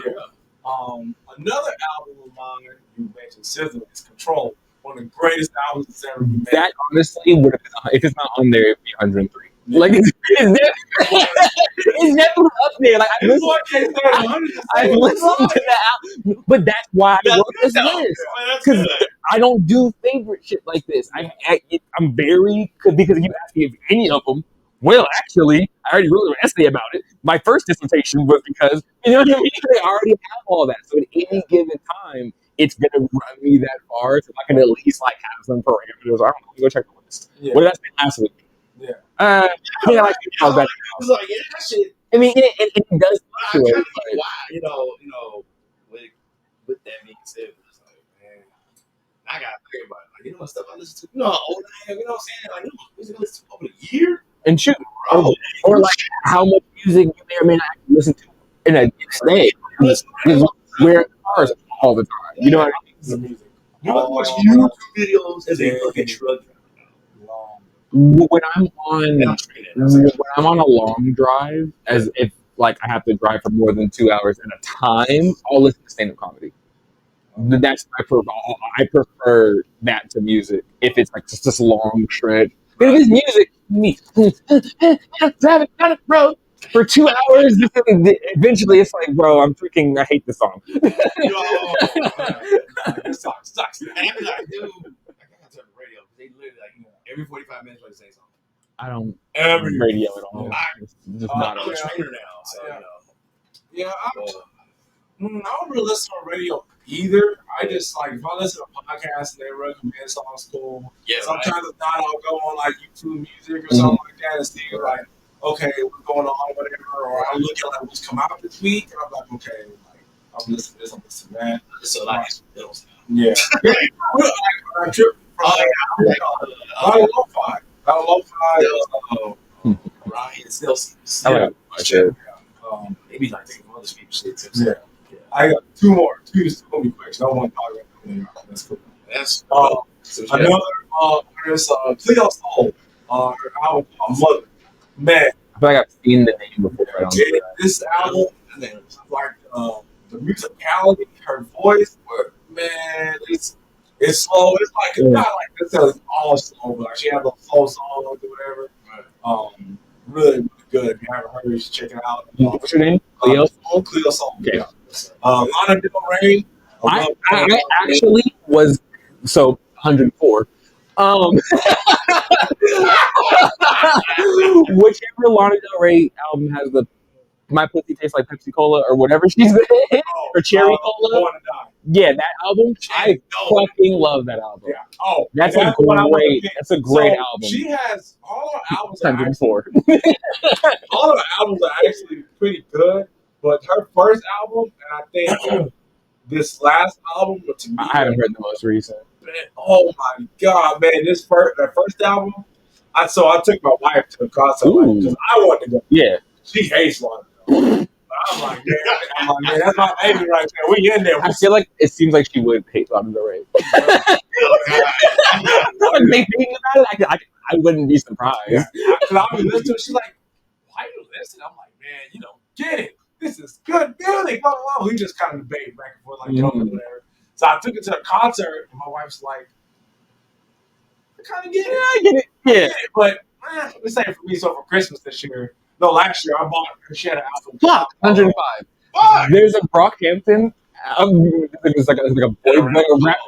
S2: Another album of mine you mentioned, SZA, is Control. One of the greatest albums that's ever been made.
S1: that honestly would have been, if it's not on there, it'd be 103. Like it's definitely up there. Like I listened to that album, but that's why I wrote this list, because I don't do favorite shit like this. I'm very, because you asked me if any of them. Well, actually, I already wrote an essay about it. My first dissertation was because, you know what I mean? I already have all that. So at any given time, it's going to run me that far. So I can at least like have some parameters. I don't know. Go check the list. Yeah. What did I say last week?
S2: Yeah.
S1: I like how that.
S3: It's like, that shit.
S1: I mean, it does fluctuate.
S3: Why, you know, with that being said, it's like, man, I got to think about it. Like, you know what stuff I listen to? You know, old I am, you know what I'm saying? Like, you know, music I listen to over a year.
S1: And shoot, or like how much music you may or may not listen to in a day. We're in cars all the time. You know what I mean?
S3: You watch YouTube videos as a fucking truck.
S1: When I'm on a long drive, as if like I have to drive for more than 2 hours at a time, I'll listen to stand-up comedy. That's I prefer that to music. If it's like just this long stretch. But if it's music, me driving down the road for 2 hours, eventually it's like, bro, I hate this song.
S3: This song sucks. And I'm like, dude, I gotta turn the radio. They literally like every 45 minutes play the same song.
S1: I don't
S3: every
S1: radio at all. It's just not
S3: I'm a trainer now, so you know.
S2: Yeah, I don't really listen to radio either. I just like if I listen to podcasts and they recommend songs, cool. Yeah. Sometimes if not, I'll go on like YouTube Music or something like that and see like, okay, what's going on, whatever. Or I look at like what's come out this week and I'm like, okay, like I'm listening to this, I'm listening to that.
S3: So like Beatles.
S2: Yeah. I trip. Lo-fi.
S3: Ryan still. Maybe like taking other people's shit too.
S2: Yeah. I got two more. Two is gonna be quick. So I don't want to talk about them. That's cool.
S3: That's
S2: another artist, Cleo Soul, her album called Mother. Man,
S1: I feel like I've seen the name before.
S2: this album, like the musicality, her voice, man, it's slow. It's like it's not like necessarily all slow, but like she has those slow songs or whatever. Really, really good. If you haven't heard it, you should check it out.
S1: What's your name? Cleo?
S2: Cleo Soul.
S1: Okay.
S2: Yeah. Lana Del Rey.
S1: I actually was 104. Whichever Lana Del Rey album has the My Pussy Tastes Like Pepsi Cola or whatever she said, or Cherry Cola. Yeah, that album. I fucking love that album.
S2: Yeah. Oh,
S1: that's a great album.
S2: She has all her albums. All her albums are actually pretty good, but her first album, and I think this last album, to me,
S1: I haven't heard the most recent.
S2: Man, oh my god, man! That first album, I took my wife to the concert because I wanted to go. Yeah, she hates Lana. But I'm like, man, that's my baby right there. We in there.
S1: I feel like it seems like she would hate Lana Del Rey. I wouldn't be surprised.
S2: Because I'll be listening to it. She's like, why are you listening? I'm like, man, get it. This is good music. Blah, blah, blah. We just kind of debate back and forth like whatever. So I took it to a concert, and my wife's like, I kind of get it.
S1: I get it. Yeah.
S2: But this ain't for me. So for Christmas this year, last year, I bought her. She had an album.
S1: Fuck, 105. There's a Brockhampton. It's like a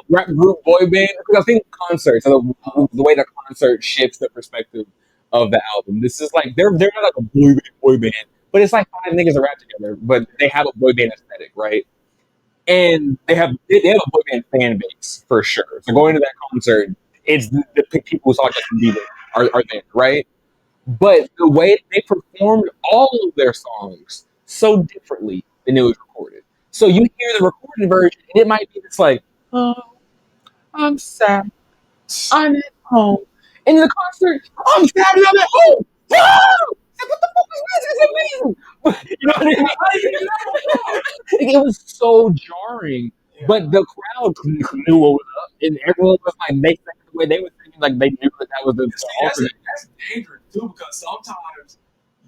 S1: rap group boy band. I think concerts, the way the concert shifts the perspective of the album. This is like they're not like a boy band, but it's like 5 niggas that rap together, but they have a boy band aesthetic, right? And they have a boy band fan base for sure. So going to that concert, it's the people who saw Justin Bieber are there, right? But the way they performed all of their songs so differently than it was recorded. So you hear the recorded version, and it might be just like, oh, I'm sad. I'm at home. In the concert, I'm sad and I'm at home. Whoa! What the fuck is this? It's amazing. You know what I mean? It was so jarring. Yeah. But the crowd knew what was up. And everyone was like, they sang the way they were singing, like they knew that was the alternate.
S2: That's dangerous, too, because sometimes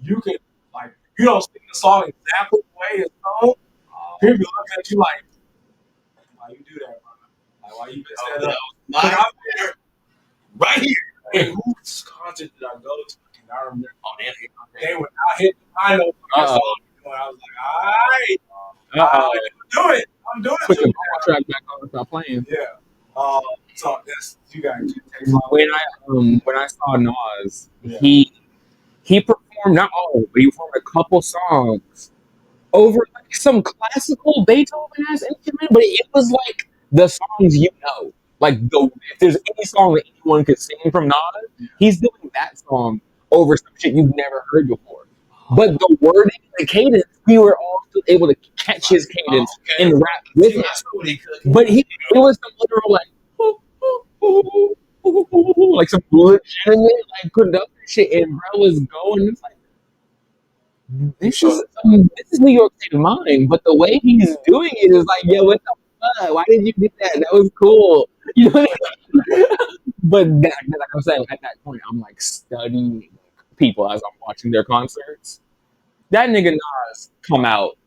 S2: you could, like, you don't sing the song exactly the way it's sung. People look at you like, why you do that, bro? Like, why you mess that up? Like, I'm there, right here. And whose concert did I go to? I remember they were out hitting the high note for that song. I was like, all right, I'm doing it.
S1: Put the track back on and stop playing.
S2: Yeah. So that's you guys.
S1: When I saw Nas, he performed not all, but he performed a couple songs over like some classical Beethoven ass instrument, but it was like the songs you know. Like if there's any song that anyone could sing from Nas, he's doing that song over some shit you've never heard before. But the wording, the cadence, we were all still able to catch his cadence and rap with it. But it was some literal like some legitimate like production shit, and bro was going. It's like this is New York State of Mind, but the way he's doing it is like, yo, what the fuck? Why did you do that? That was cool. You know what I mean? But like I'm saying, at that point, I'm like studying people as I'm watching their concerts. That nigga Nas come out,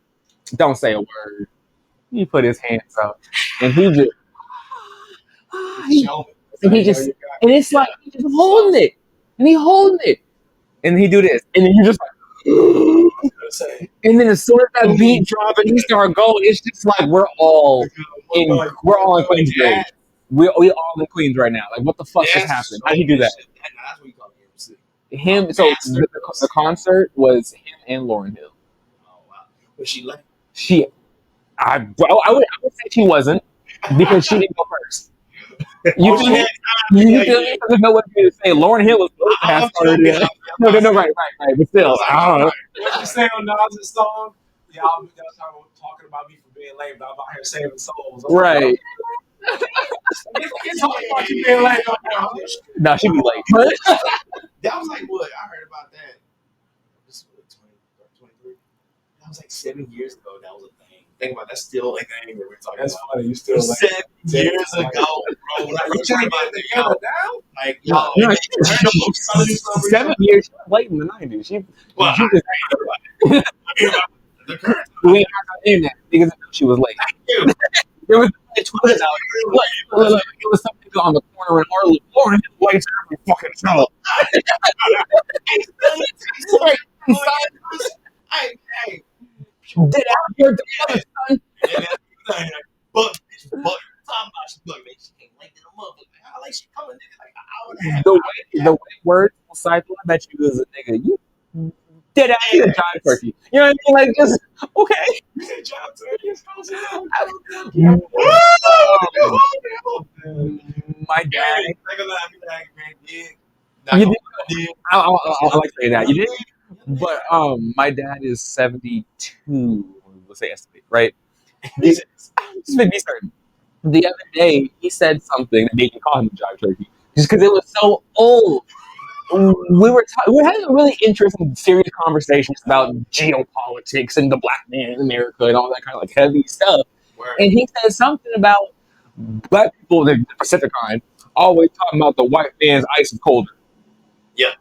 S1: don't say a word. He put his hands up, and he just, and it's like he's just holding it, and he holding it, and he do this, and then you just like, and then as soon as that beat drop and he start going, it's just like we're all in Queensbridge. We all in Queens right now. Like, what the fuck just happened? How did he do that?
S3: That's what you call MC.
S1: Him. So the concert was him and Lauryn Hill.
S3: Oh wow! Was she late?
S1: I would say she wasn't, because she didn't go first. You feel me? There's no way for me to say Lauryn Hill was supposed to have started. No, right. But still, I don't know.
S2: What you say on Nas's song? Yeah, y'all talking about me for being late, but I'm out here saving souls.
S1: Right.
S2: It's talking about you being late.
S1: No, she be late.
S3: That was like what? I heard about that. This was 23. That was like 7 years ago. That was a thing. Think about that's still a thing that we're talking
S2: that's
S3: about.
S2: That's funny. You still
S3: 7 years ago, bro. Like, we're talking about the together now. Like, yo,
S1: 7 years late in the 90s.
S3: The current.
S1: We ain't on the internet. because she was late. There was a tweet out. Look, it was something on the corner in Harlem. Lauren is late to every fucking show.
S3: Hey,
S1: Did your other son?
S3: but talking about she look, man, she came late to the motherfucker. How late she coming? Nigga, like an hour and a half.
S1: The way words cycle, I bet you was a nigga. You did out here, John Turkey. You know what I mean? Like, just okay.
S3: John Turkey is
S1: my dad.
S3: You
S1: did. I like saying that. You did. But my dad is 72. Let's say estimate, right? Just make me certain. The other day, he said something that made me call him a Jive Turkey, just because it was so old. We were having a really interesting, serious conversations about geopolitics and the black man in America and all that kind of like heavy stuff. And he said something about black people, the Pacific kind, always talking about the white man's ice is colder.
S3: Yeah,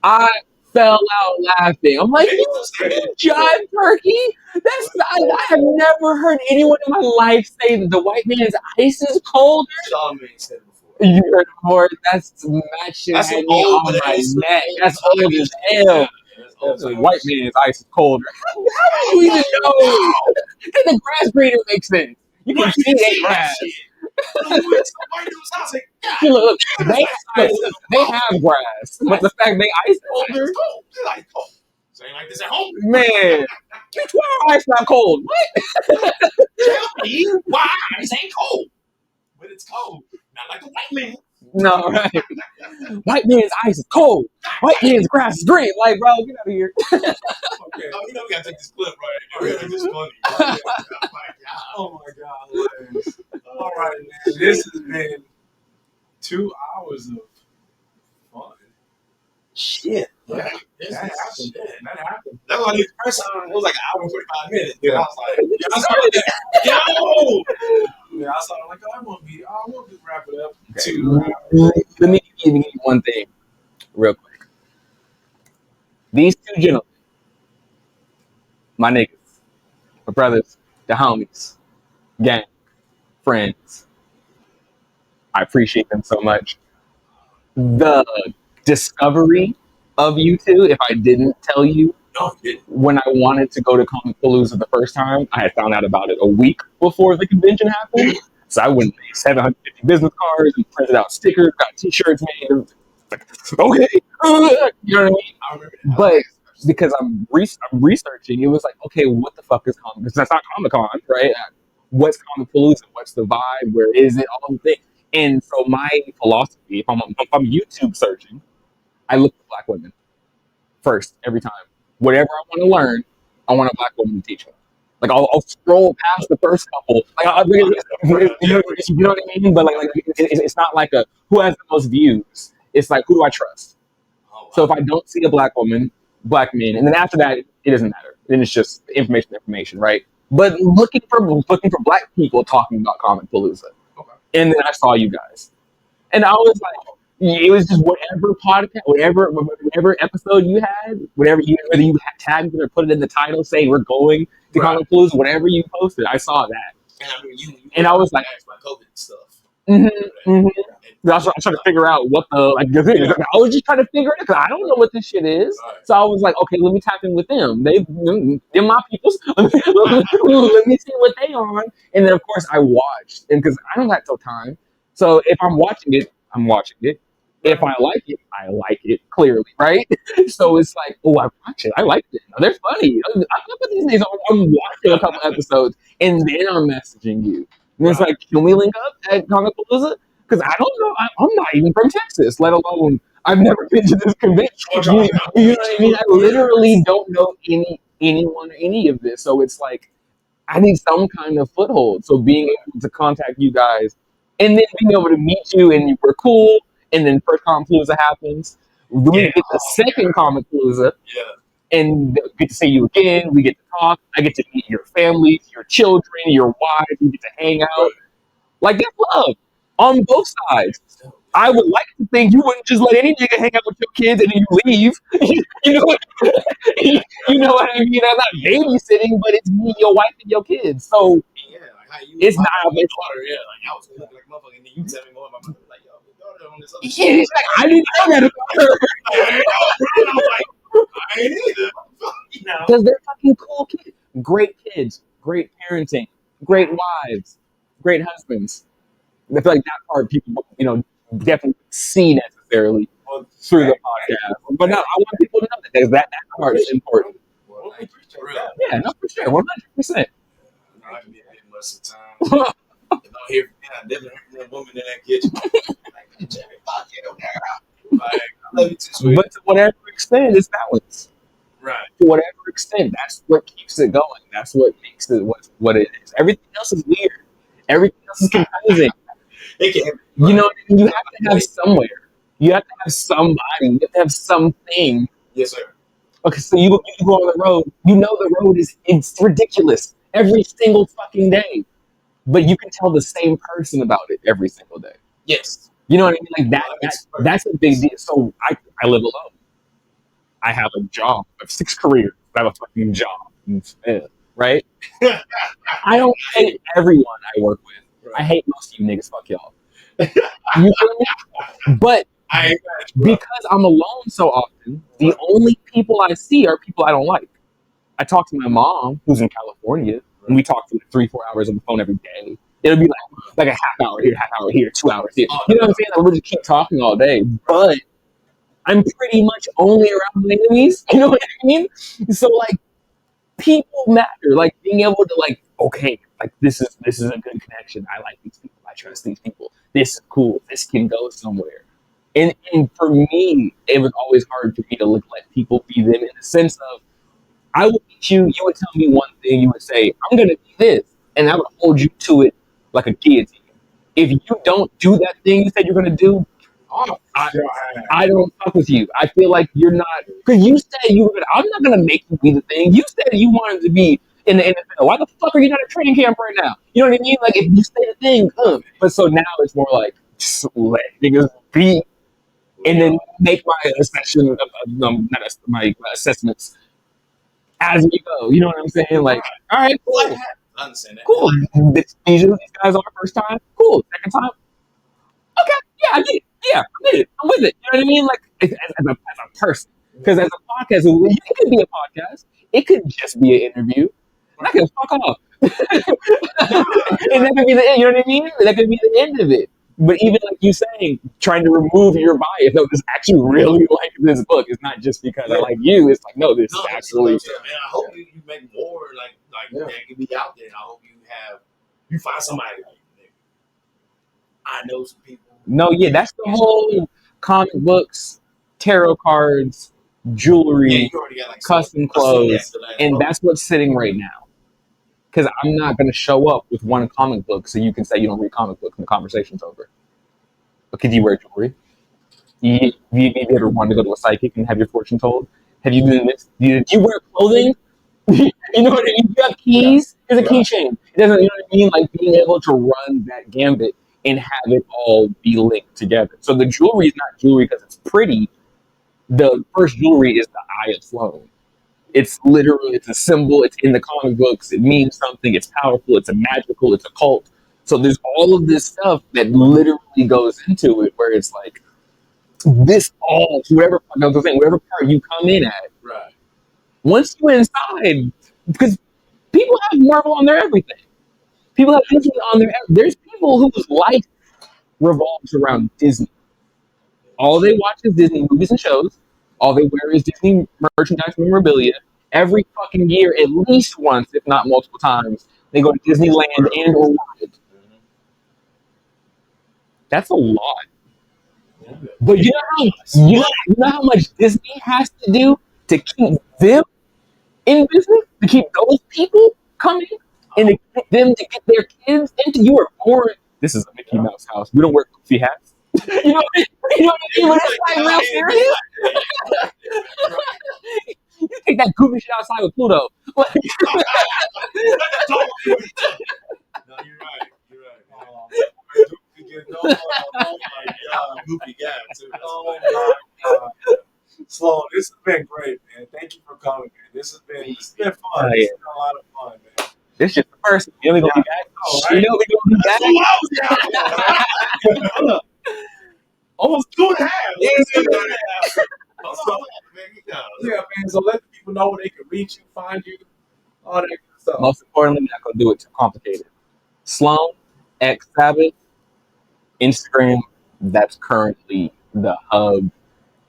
S1: I fell out laughing. I'm like, you Jive Turkey? I have never heard anyone in my life say that the white man's ice is colder.
S3: Sean May said it before.
S1: You heard it before. That's matching me on my neck. That's old as hell. The white man's ice is colder. How do you even know? And the grass greener makes sense. You can see that grass. Look, they have grass, but the fact they ice colder.
S3: Saying like this at home.
S1: Man, that's why our ice not cold. What?
S3: Tell me why ice ain't cold. But it's cold. Not like the white man.
S1: No, right. White man's ice is cold. White man's grass is green. Like, bro, get out of here.
S3: Okay. Oh, you know we gotta take this clip, right? This is funny. Oh my god. All right, man. This has been 2 hours of fun. Shit. That happened. That was like the first time. It was like an hour and 45 minutes. Dude. I was like, I started like, I want to wrap it up.
S1: Okay. 2 hours. Let me give you one thing real quick. These two gentlemen, my niggas, my brothers, the homies, gang, friends, I appreciate them so much. The discovery of you two, if I didn't tell you, when I wanted to go to Comicpalooza the first time, I had found out about it a week before the convention happened. So I went and made 750 business cards and printed out stickers, got t-shirts made. Like, okay, you know what I mean? But because I'm researching, it was like, okay, what the fuck is Comic? Because that's not Comic-Con, right? What's Comicpalooza? What's the vibe? Where is it? All the things. And so my philosophy, if I'm YouTube searching, I look for black women first every time. Whatever I want to learn, I want a black woman to teach me. Like I'll scroll past the first couple. Like you know what I mean? But like it's not like a who has the most views. It's like who do I trust? So if I don't see a black woman, black men, and then after that it doesn't matter. Then it's just information, right? But looking for black people talking about Comicpalooza. Okay. And then I saw you guys, and I was like. It was just whatever podcast, whatever episode you had, whether you tagged it or put it in the title saying we're going to Comicpalooza, whatever you posted, I saw that. And I mean, you I was like, my COVID stuff. I was trying to figure out what the thing is. I was just trying to figure it out because I don't know what this shit is. Right. So I was like, okay, let me tap in with them. They're my peoples. Let me see what they on. And then of course I watched, and because I don't have no time, so if I'm watching it, I'm watching it. If I like it, clearly, right? So it's like, oh, I watch it. I like it. They're funny. I put these days, I'm watching a couple episodes, and then I'm messaging you. And it's like, can we link up at Comicpalooza? Because I don't know. I'm not even from Texas, let alone I've never been to this convention. You know what I mean? I literally don't know anyone or any of this. So it's like, I need some kind of foothold. So being able to contact you guys, and then being able to meet you, and we're cool. And then first Comicpalooza happens. We get the second Comicpalooza, and get to see you again. We get to talk. I get to meet your families, your children, your wives. We get to hang out. Like that's love on both sides. I would like to think you wouldn't just let any nigga hang out with your kids and then you leave. you know what? You know what I mean? I'm not babysitting, but it's me, your wife, and your kids. So
S3: Yeah, like how you
S1: it's not.
S3: my daughter, yeah, like I was cooking like a motherfucker, and then you tell me what my mother was like, yo, your daughter on this other
S1: Yeah, it's like, I didn't know that about her.
S3: I was like, I ain't either. You know.
S1: Because they're fucking cool kids, great parenting, great wives, great husbands. I feel like that part people, definitely see necessarily through the podcast. But no, I want people to know that part is important.
S3: Well, I appreciate that.
S1: Yeah, no, for sure, 100%.
S3: I can be a bit much sometimes. If I hear, I definitely hear from that woman in that kitchen. Like, Jimmy, fuck you, girl. Like, I love you too, sweet.
S1: But to whatever extent, it's balance.
S3: Right.
S1: To whatever extent, that's what keeps it going. That's what makes it what it is. Everything else is weird. Everything else is confusing. You know, you have to have somewhere. You have to have somebody. You have to have something.
S3: Yes, sir.
S1: Okay, so you go on the road. You know the road it's ridiculous every single fucking day, but you can tell the same person about it every single day.
S3: Yes.
S1: You know what I mean? Like that's a big deal. So I live alone. I have a job. I have 6 careers. I have a fucking job. Right? I don't hate everyone I work with. I hate most of you niggas. Fuck y'all. You feel me? But because I'm alone so often, the only people I see are people I don't like. I talk to my mom, who's in California, and we talk for 3-4 hours on the phone every day. It'll be like a half hour here, 2 hours here. You know what I'm saying? Like, we'll just keep talking all day. But I'm pretty much only around my enemies. You know what I mean? So like, people matter. Like being able to like, okay, like this is a good connection. I like these people. I trust these people. This is cool. This can go somewhere. And for me, it was always hard for me to let people be them in the sense of, I would meet you, you would tell me one thing, you would say, I'm going to be this, and I would hold you to it like a guillotine. If you don't do that thing you said you're going to do, I don't fuck with you. I feel like you're not, because you said you were going to, I'm not going to make you be the thing. You said you wanted to be in the NFL. Why the fuck are you not at training camp right now? You know what I mean? Like, if you say the thing, But so now it's more like, just let niggas be, and then make my assessment, my assessments as we go. You know what I'm saying? Like, all right, cool.
S3: I understand that.
S1: Cool. These guys are first time. Cool. Second time. Okay. Yeah, I get it. Yeah, I'm with it. You know what I mean? Like, as a person. Because as a podcast, it could be a podcast. It could just be an interview. And I can fuck off. And that could be the end. You know what I mean? That could be the end of it. But even like you saying, trying to remove your bias, no, this actually really like this book. It's not just because I like you. It's like, no, this is actually.
S3: And I hope you make more like that can be out there. And I hope you find somebody like I know some people.
S1: No, yeah, that's the whole comic books, tarot cards, jewelry,
S3: Like
S1: custom clothes, and that's what's sitting right now. Because I'm not going to show up with one comic book so you can say you don't read comic books and the conversation's over. But could you wear jewelry? You ever wanted to go to a psychic and have your fortune told? Have you been this? Do you wear clothing? You know what I mean? You have keys. There's a keychain. It doesn't. You know what I mean? Like being able to run that gambit and have it all be linked together. So the jewelry is not jewelry because it's pretty. The first jewelry is the eye of Sloan. It's literally, it's a symbol. It's in the comic books. It means something. It's powerful. It's a magical. It's a cult. So there's all of this stuff that literally goes into it, where it's like this all whatever part you come in at.
S3: Right.
S1: Once you're inside, because people have Marvel on their everything. People have Disney on their. There's people whose life revolves around Disney. All they watch is Disney movies and shows. All they wear is Disney merchandise memorabilia. Every fucking year, at least once, if not multiple times, they go to Disneyland and or World. That's a lot. But you know how much Disney has to do to keep them in business, to keep those people coming, and to get them to get their kids into. You are born. This is a Mickey Mouse house. We don't wear goofy hats. You know what I mean? When it's like real serious. You take that goofy shit outside with Pluto.
S3: No, you're right. Oh my God.
S2: fun.
S1: Oh,
S2: This
S1: yeah.
S2: has been a lot of fun, man.
S1: This just the first one. You know we gonna be back.
S2: Oh,
S1: You
S2: right?
S1: know we gonna be
S3: That's
S1: back.
S3: what I was down for. Almost 2.5.
S2: Yeah,
S3: Let's
S2: yeah,
S3: do that.
S2: So-
S3: Hold on, man.
S2: Yeah, man. So let the people know where they can reach you, find you, all that good stuff.
S1: Most importantly, we're not gonna do it too complicated. Sloan X Sabbath, Instagram. That's currently the hub.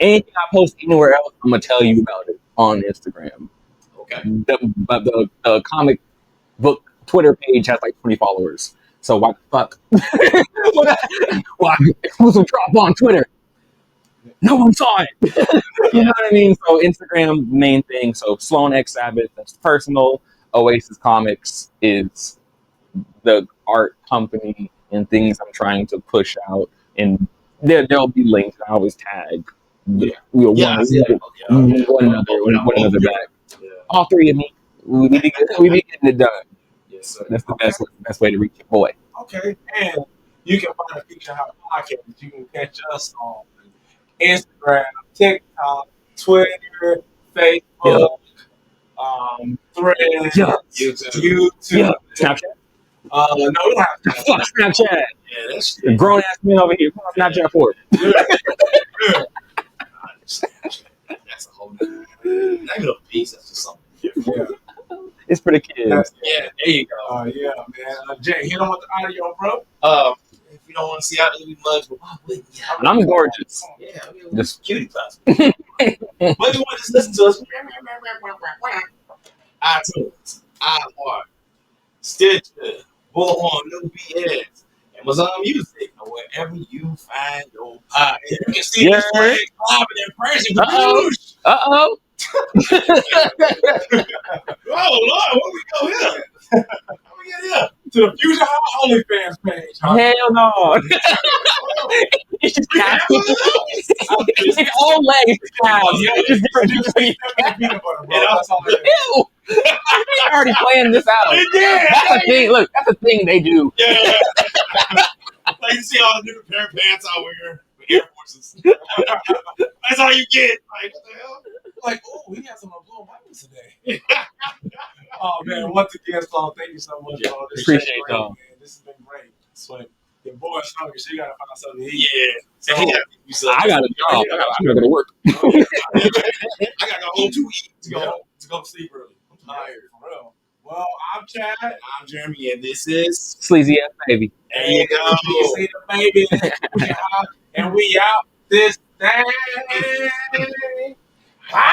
S1: Anything I post anywhere else, I'm gonna tell you about it on Instagram.
S3: Okay.
S1: The comic book Twitter page has like 20 followers. So why the fuck? Why exclusive drop on Twitter? No one saw it. You know what I mean? So Instagram, main thing. So Sloan X Sabbath, that's personal. Oasis Comics is the art company and things I'm trying to push out. And there'll be links. I always tag one another back.
S3: Yeah.
S1: All three of me. We be getting it done.
S3: Yes, sir.
S1: That's the best way to reach your boy.
S2: Okay, and you can find the Fusion-Haa podcast. You can catch us on Instagram, TikTok, Twitter, Facebook, Threads, YouTube.
S1: Snapchat.
S2: No, we don't have that.
S1: Fuck Snapchat.
S3: Yeah, that's
S1: Grown ass men over here. Fuck Snapchat for it.
S3: that's a whole nother negative piece. That's just something.
S2: Yeah,
S1: It's for the kids.
S3: Yeah, there you go.
S2: yeah, man. Jay, hit on with the audio, bro.
S3: If you don't want to see how ugly mugs, but why wouldn't you?
S1: And I'm gorgeous.
S3: Yeah, I mean,
S1: Just
S3: cutie class. But you want to just listen to us? iTunes, iHeart, Stitcher, Bullhorn, New BS, Amazon Music, or wherever you find your podcast. You can see this flag live in person.
S1: Uh-oh.
S3: Oh, Lord, where we go here? How we get here?
S2: To the Fusion-Haa OnlyFans page.
S1: Hell no. It's just it's all legs. It's just different.
S2: Peanut butter, bro. That's all it is.
S1: Ew. They're already planning this out.
S3: Yeah.
S1: That's a thing. Look, that's a thing they do.
S3: Yeah. Like you see all the different pair of pants I wear with Air Forces. That's all you get. Like, what the hell?
S2: Like, oh, we got some blue buttons today. Oh, man. Once again, Sloan, thank you so much, bro. This
S1: Appreciate
S2: has been
S1: y'all.
S2: great, man. This has been great. So, your boy's hungry, so you got to find something to eat.
S3: Yeah.
S2: So,
S1: I got a job. I gotta go to work.
S3: I gotta go home to eat to go to sleep early. I'm tired.
S2: For real. Well, I'm Chad.
S3: I'm Jeremy, and this is
S1: Sleazy ass baby.
S3: there you go.
S2: You see the baby. And we out this day. Bye.